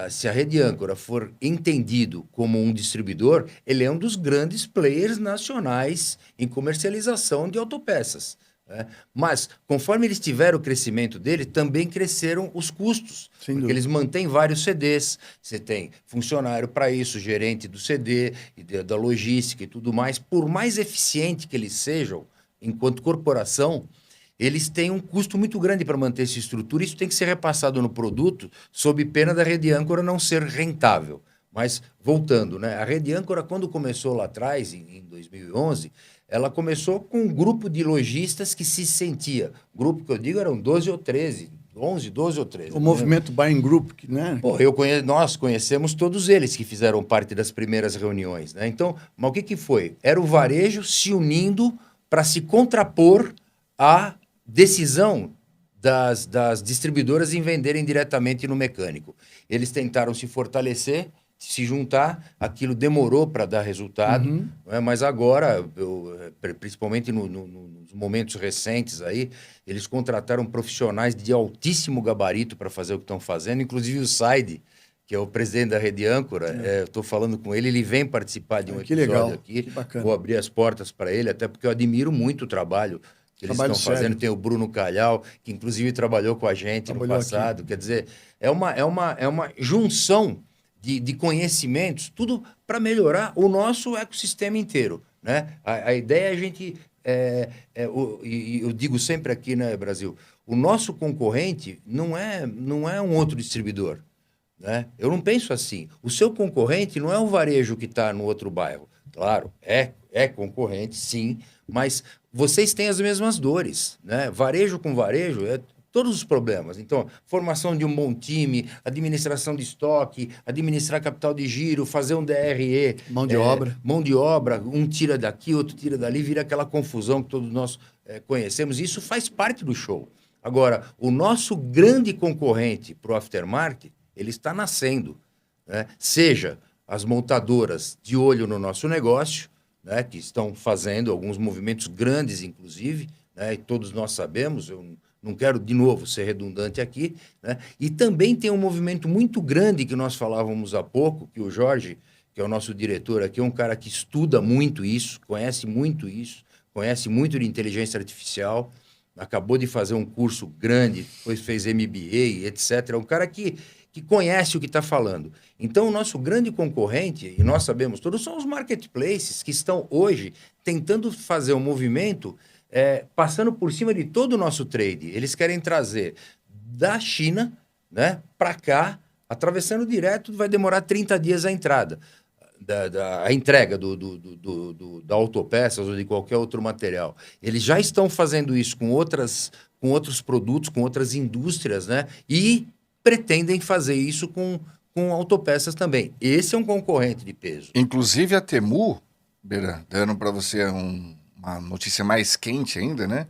se a rede Âncora for entendido como um distribuidor, ele é um dos grandes players nacionais em comercialização de autopeças. Mas, conforme eles tiveram o crescimento dele, também cresceram os custos. Porque eles mantêm vários CDs, você tem funcionário para isso, gerente do CD, e da logística e tudo mais. Por mais eficiente que eles sejam, enquanto corporação, eles têm um custo muito grande para manter essa estrutura. Isso tem que ser repassado no produto, sob pena da rede Âncora não ser rentável. Mas, voltando, né? A rede Âncora, quando começou lá atrás, em 2011... ela começou com um grupo de lojistas que se sentia. Grupo que eu digo eram 12 ou 13. 11, 12 ou 13. O movimento Buying Group, né? Pô, nós conhecemos todos eles que fizeram parte das primeiras reuniões. Né? Então, mas o que foi? Era o varejo se unindo para se contrapor à decisão das distribuidoras em venderem diretamente no mecânico. Eles tentaram se fortalecer, se juntar, aquilo demorou para dar resultado, né? Mas agora, principalmente nos momentos recentes aí, eles contrataram profissionais de altíssimo gabarito para fazer o que estão fazendo, inclusive o Said, que é o presidente da Rede Âncora, estou falando com ele vem participar de um episódio legal, aqui, que bacana. Vou abrir as portas para ele, até porque eu admiro muito o trabalho que eles estão fazendo. Tem o Bruno Calhau, que inclusive trabalhou com a gente no passado, quer dizer, é uma junção de conhecimentos, tudo para melhorar o nosso ecossistema inteiro. Né? A ideia é a gente... eu digo sempre aqui, né, Brasil, o nosso concorrente não é um outro distribuidor. Né? Eu não penso assim. O seu concorrente não é o varejo que está no outro bairro. Claro, é concorrente, sim, mas vocês têm as mesmas dores. Né? Varejo com varejo todos os problemas. Então, formação de um bom time, administração de estoque, administrar capital de giro, fazer um DRE. Mão de obra. Mão de obra, um tira daqui, outro tira dali, vira aquela confusão que todos nós conhecemos. Isso faz parte do show. Agora, o nosso grande concorrente para o aftermarket, ele está nascendo. Né? Seja as montadoras de olho no nosso negócio, né? Que estão fazendo alguns movimentos grandes, inclusive, né? E todos nós sabemos, eu não quero, de novo, ser redundante aqui, né? E também tem um movimento muito grande que nós falávamos há pouco, que o Jorge, que é o nosso diretor aqui, é um cara que estuda muito isso, conhece muito de inteligência artificial, acabou de fazer um curso grande, depois fez MBA, etc. É um cara que conhece o que está falando. Então, o nosso grande concorrente, e nós sabemos todos, são os marketplaces que estão hoje tentando fazer um movimento passando por cima de todo o nosso trade. Eles querem trazer da China, né, para cá, atravessando direto, vai demorar 30 dias a entrada, a entrega da autopeças ou de qualquer outro material. Eles já estão fazendo isso com outros produtos, com outras indústrias, né, e pretendem fazer isso com autopeças também. Esse é um concorrente de peso. Inclusive a Temu, Beira, dando para você uma notícia mais quente ainda, né?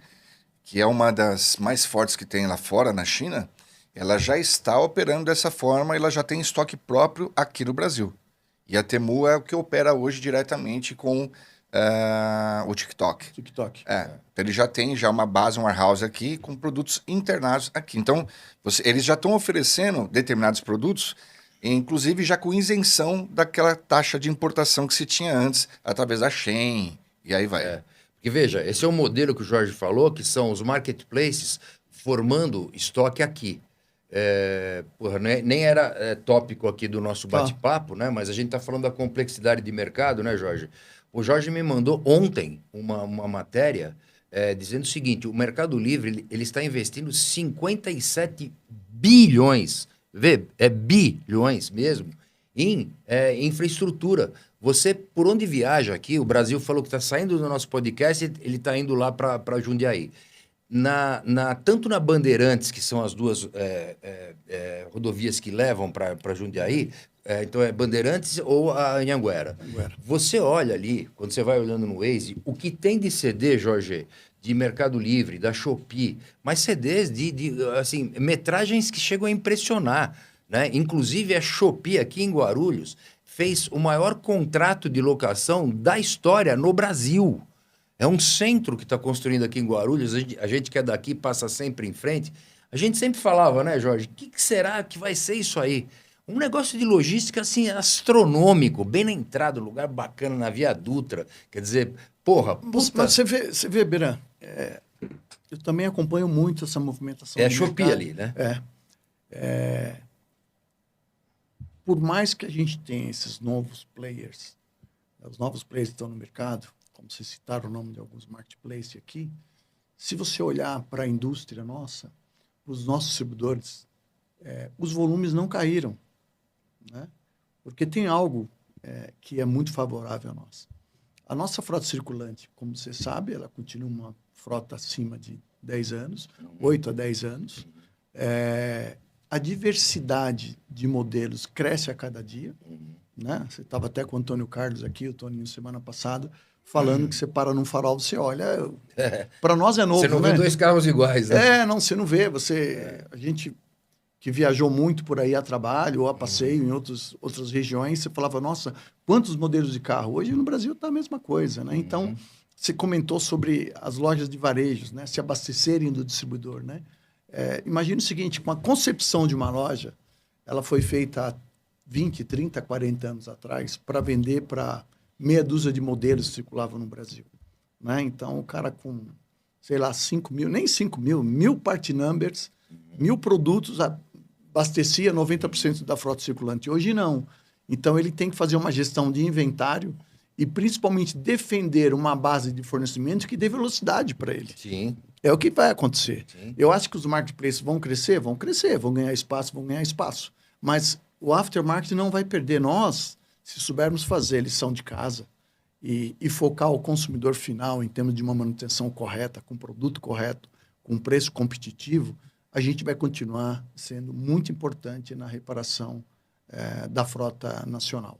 Que é uma das mais fortes que tem lá fora, na China, ela já está operando dessa forma e ela já tem estoque próprio aqui no Brasil. E a Temu é o que opera hoje diretamente com o TikTok. Então ele já tem uma base, um warehouse aqui com produtos internados aqui. Então, eles já estão oferecendo determinados produtos, inclusive já com isenção daquela taxa de importação que se tinha antes, através da Shein, e aí vai. Porque, veja, esse é o modelo que o Jorge falou, que são os marketplaces formando estoque aqui. Nem era tópico aqui do nosso bate-papo, né? Mas a gente está falando da complexidade de mercado, né, Jorge? O Jorge me mandou ontem uma matéria dizendo o seguinte, o Mercado Livre ele está investindo 57 bilhões, bilhões mesmo, em infraestrutura. Você, por onde viaja aqui, o Brasil falou que está saindo do nosso podcast, ele está indo lá para Jundiaí. Tanto na Bandeirantes, que são as duas rodovias que levam para Jundiaí, então é Bandeirantes ou a Anhanguera. Você olha ali, quando você vai olhando no Waze, o que tem de CD, Jorge, de Mercado Livre, da Shopee, mas CDs assim, metragens que chegam a impressionar, né? Inclusive a Shopee aqui em Guarulhos fez o maior contrato de locação da história no Brasil. É um centro que está construindo aqui em Guarulhos, a gente que é daqui passa sempre em frente. A gente sempre falava, né, Jorge, o que será que vai ser isso aí? Um negócio de logística, assim, astronômico, bem na entrada, um lugar bacana, na Via Dutra. Quer dizer, porra... Mas você vê, Beran, eu também acompanho muito essa movimentação. É a Shopee ali, né? Por mais que a gente tenha esses novos players, os novos players que estão no mercado, como vocês citaram o nome de alguns marketplaces aqui, se você olhar para a indústria nossa, para os nossos distribuidores, os volumes não caíram, né? Porque tem algo que é muito favorável a nós. A nossa frota circulante, como você sabe, ela continua uma frota acima de 10 anos, 8 a 10 anos. A diversidade de modelos cresce a cada dia, né? Você estava até com o Antônio Carlos aqui, o Toninho, semana passada, falando que você para num farol, você olha... Para nós é novo, né? Você não vê dois carros iguais, né? Não, você não vê. A gente que viajou muito por aí a trabalho ou a passeio em outras regiões, você falava, nossa, quantos modelos de carro? Hoje no Brasil está a mesma coisa, né? Então, você comentou sobre as lojas de varejos, né? Se abastecerem do distribuidor, né? Imagina o seguinte, com a concepção de uma loja, ela foi feita há 20, 30, 40 anos atrás para vender para meia dúzia de modelos que circulavam no Brasil, né? Então, o cara com, sei lá, 5 mil, nem 5 mil, 1.000 part numbers, 1.000 produtos, abastecia 90% da frota circulante. Hoje, não. Então, ele tem que fazer uma gestão de inventário e, principalmente, defender uma base de fornecimento que dê velocidade para ele. Sim. É o que vai acontecer. Sim. Eu acho que os marketplaces vão crescer, vão ganhar espaço. Mas o aftermarket não vai perder. Nós, se soubermos fazer lição de casa e focar o consumidor final em termos de uma manutenção correta, com produto correto, com preço competitivo, a gente vai continuar sendo muito importante na reparação da frota nacional,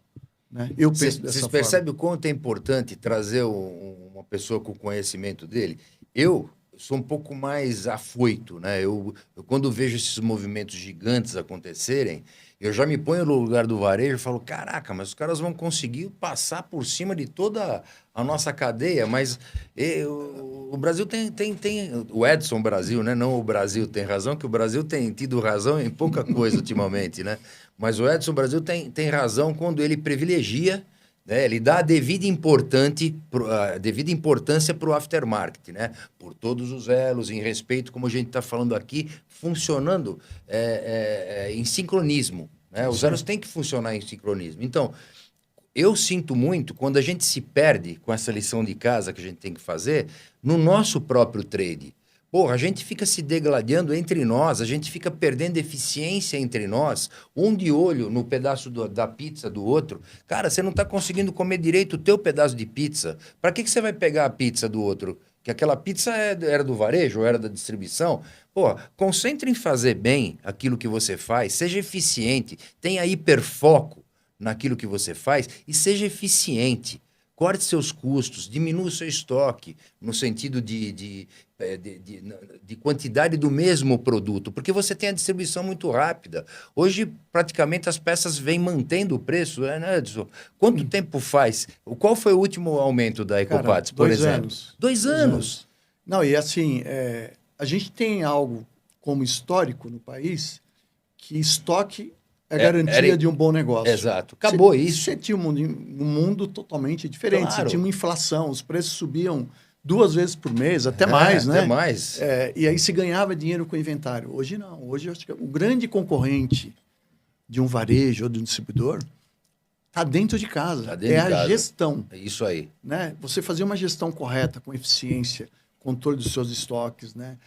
né? Eu penso dessa forma. Vocês percebem o quanto é importante trazer uma pessoa com conhecimento dele? Eu sou um pouco mais afoito, né? Eu quando vejo esses movimentos gigantes acontecerem, eu já me ponho no lugar do varejo e falo, caraca, mas os caras vão conseguir passar por cima de toda a nossa cadeia, mas o Brasil tem o Edson Brasil, né? Não o Brasil tem razão, que o Brasil tem tido razão em pouca coisa ultimamente, né? Mas o Edson Brasil tem razão quando ele privilegia, né? Ele dá a devida importância para o aftermarket, né? Por todos os elos, em respeito, como a gente está falando aqui, funcionando em sincronismo, né? Os elos têm que funcionar em sincronismo. Então, eu sinto muito quando a gente se perde com essa lição de casa que a gente tem que fazer no nosso próprio trade. Porra, a gente fica se degladiando entre nós, a gente fica perdendo eficiência entre nós, um de olho no pedaço da pizza do outro. Cara, você não está conseguindo comer direito o teu pedaço de pizza. Para que você vai pegar a pizza do outro? Que aquela pizza era do varejo ou era da distribuição? Pô, concentre em fazer bem aquilo que você faz, seja eficiente, tenha hiperfoco naquilo que você faz e seja eficiente. Corte seus custos, diminua o seu estoque, no sentido de quantidade do mesmo produto, porque você tem a distribuição muito rápida. Hoje, praticamente, as peças vêm mantendo o preço, né, Edson? Quanto tempo faz? Qual foi o último aumento da Ecopates, por exemplo? 2 anos. Não, e assim, a gente tem algo como histórico no país que estoque é garantia de um bom negócio. Exato. Acabou isso. Você tinha um mundo totalmente diferente. Claro. Você tinha uma inflação, os preços subiam 2 vezes por mês, até mais, né? Até mais. E aí se ganhava dinheiro com o inventário. Hoje não. Hoje eu acho que o grande concorrente de um varejo ou de um distribuidor está dentro de casa. Tá dentro de casa. A gestão. É isso aí. Né? Você fazer uma gestão correta, com eficiência, controle dos seus estoques, né?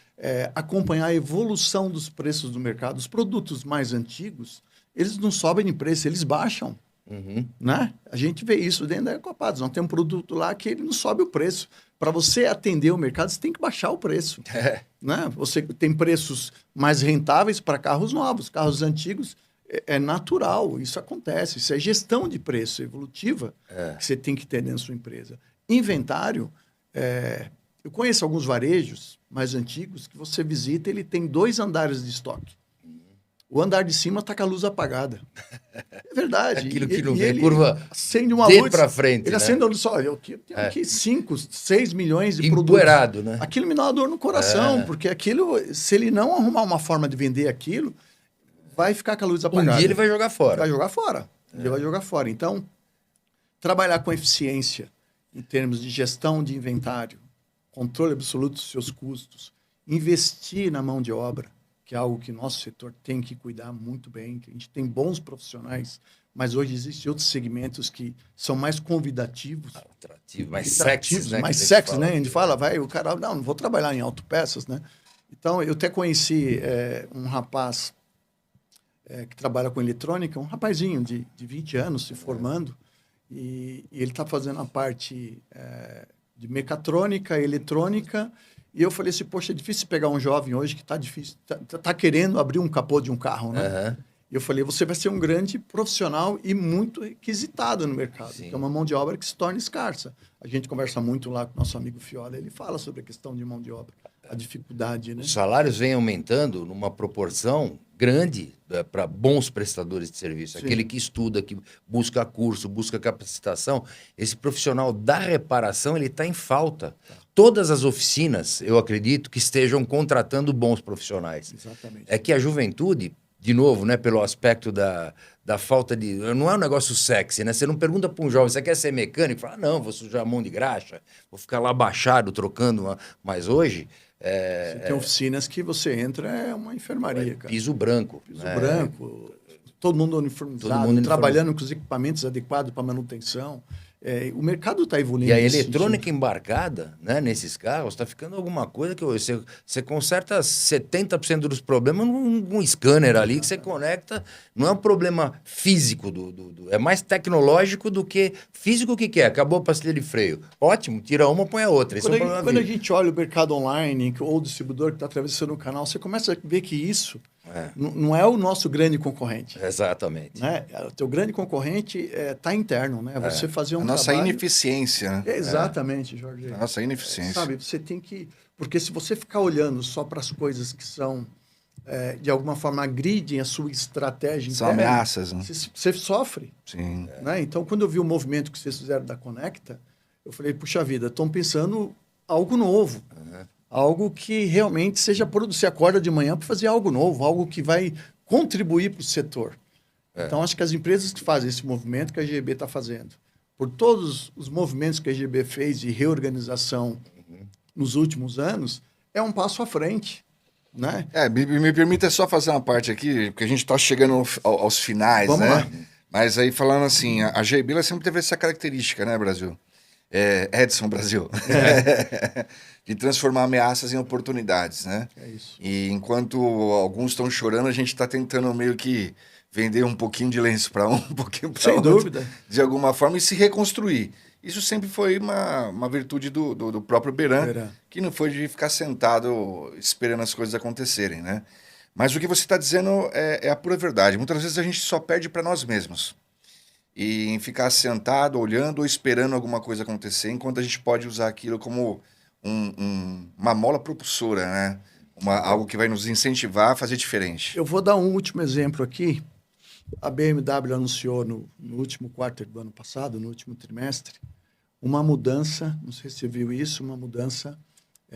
Acompanhar a evolução dos preços do mercado. Os produtos mais antigos, eles não sobem de preço, eles baixam. Uhum. Né? A gente vê isso dentro da Ecopados. Nós temos um produto lá que ele não sobe o preço. Para você atender o mercado, você tem que baixar o preço. Né? Você tem preços mais rentáveis para carros novos. Carros antigos é natural, isso acontece. Isso é gestão de preço evolutiva que você tem que ter dentro da sua empresa. Inventário, eu conheço alguns varejos mais antigos que você visita, ele tem 2 andares de estoque. O andar de cima está com a luz apagada. É verdade. Aquilo que não e vem, ele curva acende uma de luz para frente. Ele né? acende a luz, olha, eu tenho aqui 5, 6 milhões de produtos. Empoeirado, né? Aquilo me dá uma dor no coração, porque aquilo, se ele não arrumar uma forma de vender aquilo, vai ficar com a luz apagada. Um dia ele vai jogar fora. Vai jogar fora. Ele vai jogar fora. Então, trabalhar com eficiência em termos de gestão de inventário, controle absoluto dos seus custos, investir na mão de obra, que é algo que nosso setor tem que cuidar muito bem, que a gente tem bons profissionais, mas hoje existem outros segmentos que são mais convidativos. Atrativo, mais sexys, né? Mais sexy, né? A gente fala, o cara, não vou trabalhar em autopeças, né? Então, eu até conheci um rapaz que trabalha com eletrônica, um rapazinho de 20 anos se formando, e ele está fazendo a parte de mecatrônica, eletrônica, e eu falei assim, poxa, é difícil pegar um jovem hoje que está difícil, tá querendo abrir um capô de um carro, né? Uhum. E eu falei, você vai ser um grande profissional e muito requisitado no mercado, que é uma mão de obra que se torna escassa. A gente conversa muito lá com o nosso amigo Fiola, ele fala sobre a questão de mão de obra, a dificuldade, né? Os salários vêm aumentando numa proporção grande para bons prestadores de serviço. Sim. Aquele que estuda, que busca curso, busca capacitação. Esse profissional da reparação, ele está em falta. Todas as oficinas, eu acredito, que estejam contratando bons profissionais. Exatamente. É que a juventude, de novo, né, pelo aspecto da falta de... Não é um negócio sexy, né? Você não pergunta para um jovem, você quer ser mecânico? Fala, não, vou sujar a mão de graxa, vou ficar lá abaixado, trocando. Mas hoje... Você tem oficinas que você entra, é uma enfermaria, cara. Piso branco. Piso branco, todo mundo uniformizado, Todo mundo trabalhando com os equipamentos adequados para manutenção. O mercado está evoluindo. E a nesse eletrônica sentido. embarcada, né, nesses carros está ficando alguma coisa que você conserta 70% dos problemas num scanner ali que você conecta. Não é um problema físico, é mais tecnológico do que físico. O que é? Acabou a pastilha de freio. Ótimo, tira uma, põe a outra. Esse é um problema Quando a físico. gente olha o mercado online ou o distribuidor que está atravessando o canal, você começa a ver que isso não é o nosso grande concorrente. Exatamente. Né? O teu grande concorrente está interno, né? Você fazer um A nossa trabalho... ineficiência, né? Exatamente, Jorge. A nossa ineficiência. Sabe, você tem que... Porque se você ficar olhando só para as coisas que são, de alguma forma, agridem a sua estratégia São interna, ameaças, né? você sofre. Sim. Né? Então, quando eu vi o movimento que vocês fizeram da Conecta, eu falei, puxa vida, estão pensando algo novo. Algo que realmente seja produto. Você acorda de manhã para fazer algo novo, algo que vai contribuir para o setor. Então, acho que as empresas que fazem esse movimento que a GEB está fazendo, por todos os movimentos que a GEB fez de reorganização nos últimos anos, é um passo à frente. Né? Me permita só fazer uma parte aqui, porque a gente está chegando aos finais, Vamos né? lá. Mas aí falando assim, a GEB ela sempre teve essa característica, né, Brasil? Edson Brasil. De transformar ameaças em oportunidades, né? É isso. E enquanto alguns estão chorando, a gente está tentando meio que vender um pouquinho de lenço para um pouquinho para Sem outro. dúvida. De alguma forma, e se reconstruir. Isso sempre foi uma virtude do próprio Beran, que não foi de ficar sentado esperando as coisas acontecerem, né? Mas o que você está dizendo é a pura verdade. Muitas vezes a gente só perde para nós mesmos. E em ficar sentado, olhando ou esperando alguma coisa acontecer, enquanto a gente pode usar aquilo como uma mola propulsora, né? Algo que vai nos incentivar a fazer diferente. Eu vou dar um último exemplo aqui. A BMW anunciou no último quarto do ano passado, no último trimestre, uma mudança, não sei se você viu isso, uma mudança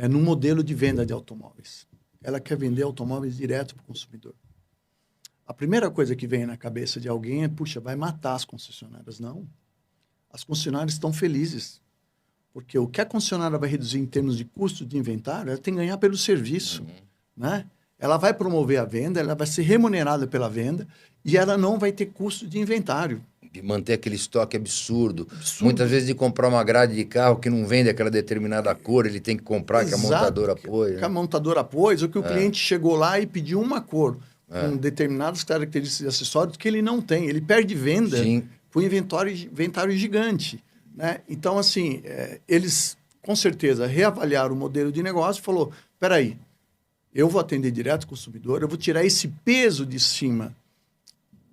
no modelo de venda de automóveis. Ela quer vender automóveis direto para o consumidor. A primeira coisa que vem na cabeça de alguém é, puxa, vai matar as concessionárias. Não. As concessionárias estão felizes. Porque o que a concessionária vai reduzir em termos de custo de inventário, ela tem que ganhar pelo serviço. Né? Ela vai promover a venda, ela vai ser remunerada pela venda e ela não vai ter custo de inventário. De manter aquele estoque absurdo. Muitas vezes de comprar uma grade de carro que não vende aquela determinada cor, ele tem que comprar, que a montadora pôs. Que a montadora pôs, ou que o cliente chegou lá e pediu uma cor. com determinadas características de acessórios que ele não tem. Ele perde venda Sim. com inventário gigante, né? Então, assim, eles, com certeza, reavaliaram o modelo de negócio e falou, peraí, eu vou atender direto ao consumidor, eu vou tirar esse peso de cima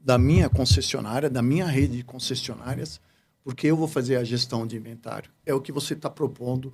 da minha concessionária, da minha rede de concessionárias, porque eu vou fazer a gestão de inventário. É o que você está propondo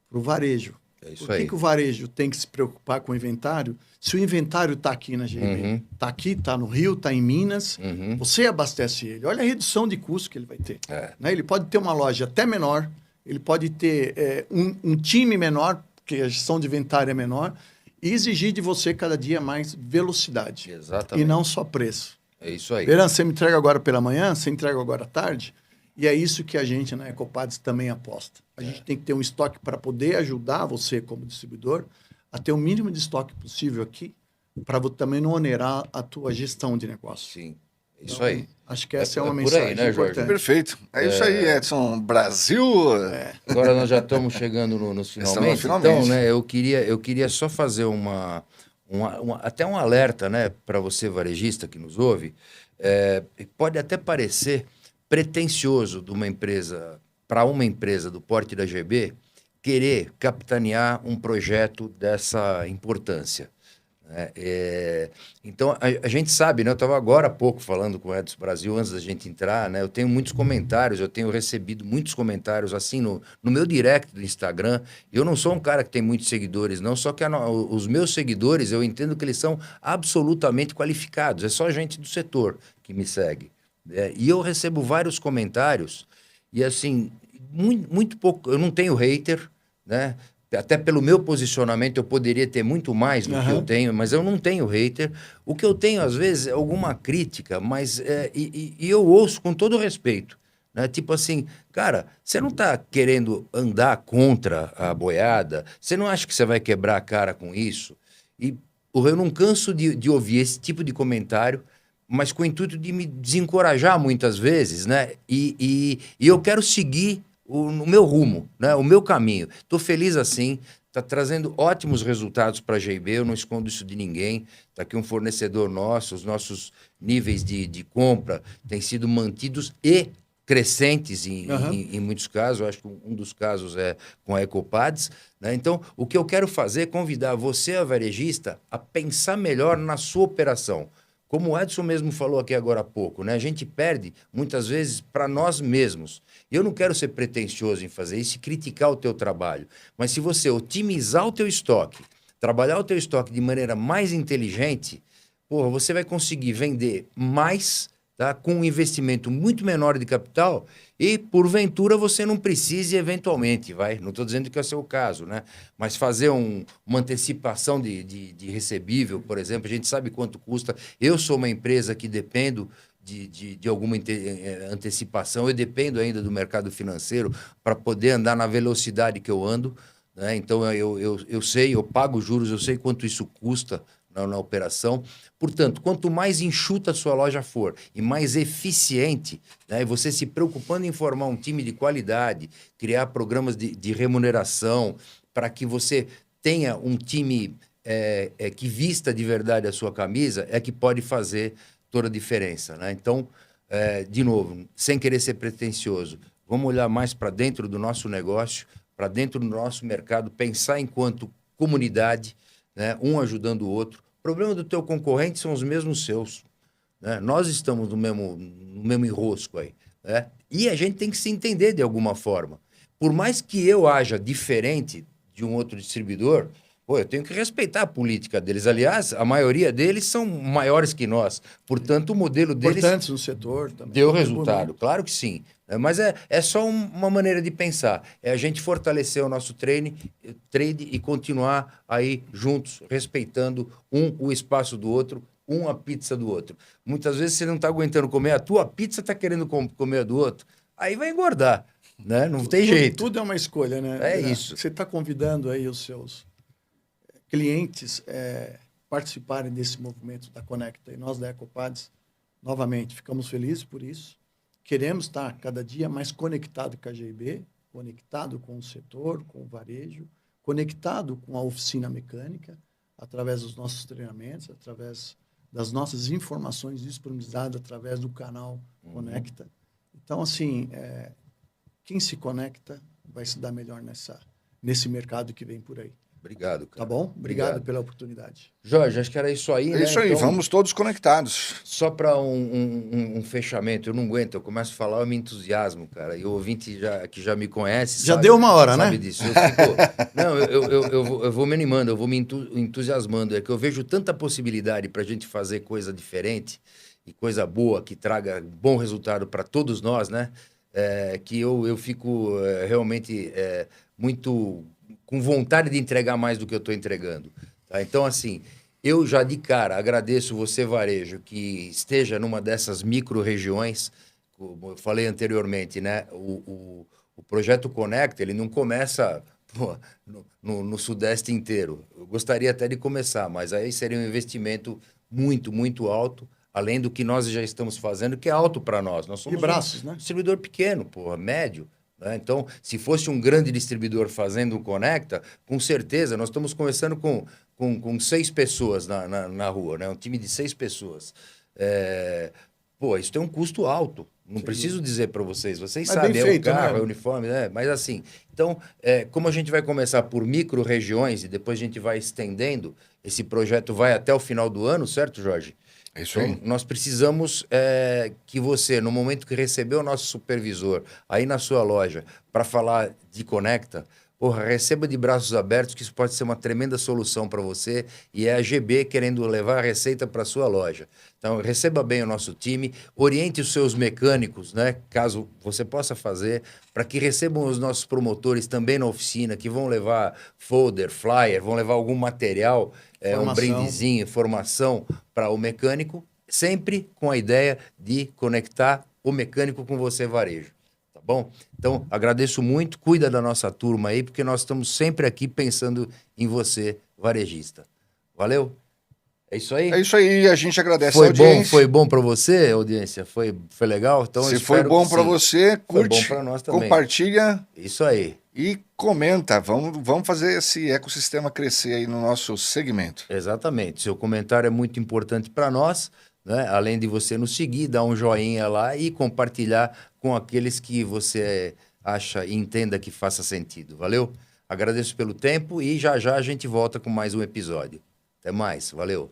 para o varejo. É isso Por que aí. que o varejo tem que se preocupar com o inventário? Se o inventário está aqui na GB, está aqui, está no Rio, está em Minas, você abastece ele. Olha a redução de custo que ele vai ter. Né? Ele pode ter uma loja até menor, ele pode ter um time menor, porque a gestão de inventário é menor, e exigir de você cada dia mais velocidade. Exatamente. E não só preço. É isso aí. Verão, você me entrega agora pela manhã, você entrega agora à tarde, e é isso que a gente na Ecopads também aposta. A gente tem que ter um estoque para poder ajudar você, como distribuidor, a ter o mínimo de estoque possível aqui, para também não onerar a tua gestão de negócio. Sim, é Então, isso aí. Acho que essa é uma por aí, mensagem né, Jorge? importante. Perfeito. É isso aí, Edson. Brasil. Agora nós já estamos chegando nos finalmente. finalmente. Então, né, eu queria só fazer até um alerta, né, para você varejista que nos ouve. Pode até parecer pretensioso de uma empresa, para uma empresa do porte da GB, querer capitanear um projeto dessa importância. Né? Então, a gente sabe, né? Eu estava agora há pouco falando com o Edson Brasil, antes da gente entrar, né? Eu tenho muitos comentários, eu tenho recebido muitos comentários, assim, no meu direct do Instagram. Eu não sou um cara que tem muitos seguidores, não, só que os meus seguidores, eu entendo que eles são absolutamente qualificados, é só gente do setor que me segue. E eu recebo vários comentários, e assim, muito pouco, eu não tenho hater, né? Até pelo meu posicionamento, eu poderia ter muito mais do que eu tenho, mas eu não tenho hater. O que eu tenho, às vezes, é alguma crítica, mas e eu ouço com todo respeito. Né? Tipo assim, cara, você não está querendo andar contra a boiada? Você não acha que você vai quebrar a cara com isso? E eu não canso de ouvir esse tipo de comentário, mas com o intuito de me desencorajar muitas vezes, né? E eu quero seguir o meu rumo, né? O meu caminho. Estou feliz assim, está trazendo ótimos resultados para a GB, eu não escondo isso de ninguém. Está aqui um fornecedor nosso, os nossos níveis de compra têm sido mantidos e crescentes em muitos casos. Eu acho que um dos casos é com a Ecopads. Né? Então, o que eu quero fazer é convidar você, a varejista, a pensar melhor na sua operação. Como o Edson mesmo falou aqui agora há pouco, né? A gente perde, muitas vezes, para nós mesmos. Eu não quero ser pretensioso em fazer isso e criticar o teu trabalho. Mas se você otimizar o teu estoque, trabalhar o teu estoque de maneira mais inteligente, porra, você vai conseguir vender mais, tá? Com um investimento muito menor de capital e, porventura, você não precise eventualmente, não estou dizendo que é o seu caso, né? Mas fazer uma antecipação de recebível, por exemplo, a gente sabe quanto custa. Eu sou uma empresa que dependo de alguma antecipação, eu dependo ainda do mercado financeiro para poder andar na velocidade que eu ando. Né? Então, eu sei, eu pago juros, eu sei quanto isso custa na operação. Portanto, quanto mais enxuta a sua loja for e mais eficiente, né, você se preocupando em formar um time de qualidade, criar programas de remuneração para que você tenha um time que vista de verdade a sua camisa, é que pode fazer toda a diferença. Né? Então, de novo, sem querer ser pretensioso, vamos olhar mais para dentro do nosso negócio, para dentro do nosso mercado, pensar enquanto comunidade, né? Um ajudando o outro. O problema do teu concorrente são os mesmos seus. Né? Nós estamos no mesmo enrosco aí. Né? E a gente tem que se entender de alguma forma. Por mais que eu haja diferente de um outro distribuidor, eu tenho que respeitar a política deles. Aliás, a maioria deles são maiores que nós. Portanto, o modelo deles... Importantes no setor também. Deu resultado, claro que sim. Mas é só uma maneira de pensar. É a gente fortalecer o nosso trade e continuar aí juntos, respeitando o espaço do outro, a pizza do outro. Muitas vezes você não está aguentando comer a tua pizza, está querendo comer a do outro. Aí vai engordar, né? Não tem jeito. Tudo é uma escolha, né? É isso. Você está convidando aí os seus clientes participarem desse movimento da Conecta. E nós da Ecopads, novamente, ficamos felizes por isso. Queremos estar cada dia mais conectado com a GB, conectado com o setor, com o varejo, conectado com a oficina mecânica, através dos nossos treinamentos, através das nossas informações disponibilizadas através do canal Conecta. Então, assim, quem se conecta vai se dar melhor nesse mercado que vem por aí. Obrigado, cara. Tá bom? Obrigado pela oportunidade. Jorge, acho que era isso aí, É né? isso aí, Então, vamos todos conectados. só para um fechamento, eu não aguento, eu começo a falar, eu me entusiasmo, cara. E o ouvinte que já me conhece Já deu uma hora, sabe né? disso. Eu fico, não, eu vou me animando, eu vou me entusiasmando. É que eu vejo tanta possibilidade para a gente fazer coisa diferente e coisa boa que traga bom resultado para todos nós, né? Que eu fico realmente muito com vontade de entregar mais do que eu estou entregando. Tá? Então, assim, eu já de cara agradeço você, varejo, que esteja numa dessas micro-regiões, como eu falei anteriormente, né? O projeto Conecta, ele não começa no Sudeste inteiro. Eu gostaria até de começar, mas aí seria um investimento muito, muito alto, além do que nós já estamos fazendo, que é alto para nós. Nós somos braços, um né? distribuidor pequeno, médio. Né? Então, se fosse um grande distribuidor fazendo o Conecta, com certeza, nós estamos começando com 6 pessoas na rua, né? Um time de 6 pessoas. Isso tem um custo alto. Não preciso dizer para vocês. Vocês Mas sabem, bem feito, o carro, né? é o uniforme, né? Mas assim, então, como a gente vai começar por micro-regiões e depois a gente vai estendendo, esse projeto vai até o final do ano, certo, Jorge? É isso Então, aí. nós precisamos que você, no momento que receber o nosso supervisor aí na sua loja para falar de Conecta, receba de braços abertos, que isso pode ser uma tremenda solução para você, e é a GB querendo levar a receita para a sua loja. Então, receba bem o nosso time, oriente os seus mecânicos, né, caso você possa fazer, para que recebam os nossos promotores também na oficina, que vão levar folder, flyer, vão levar algum material, um Formação. brindezinho, informação para o mecânico, sempre com a ideia de conectar o mecânico com você, varejo. Tá bom? Então, agradeço muito, cuida da nossa turma aí, porque nós estamos sempre aqui pensando em você, varejista. Valeu? É isso aí? É isso aí, a gente agradece a audiência. Foi bom para você, audiência? Foi legal? Então, Se eu foi espero bom que para sim. você, Foi curte, bom pra nós também. compartilha Isso aí. e comenta. Vamos fazer esse ecossistema crescer aí no nosso segmento. Exatamente. Seu comentário é muito importante para nós, né? Além de você nos seguir, dar um joinha lá e compartilhar com aqueles que você acha e entenda que faça sentido. Valeu? Agradeço pelo tempo e já a gente volta com mais um episódio. Até mais. Valeu.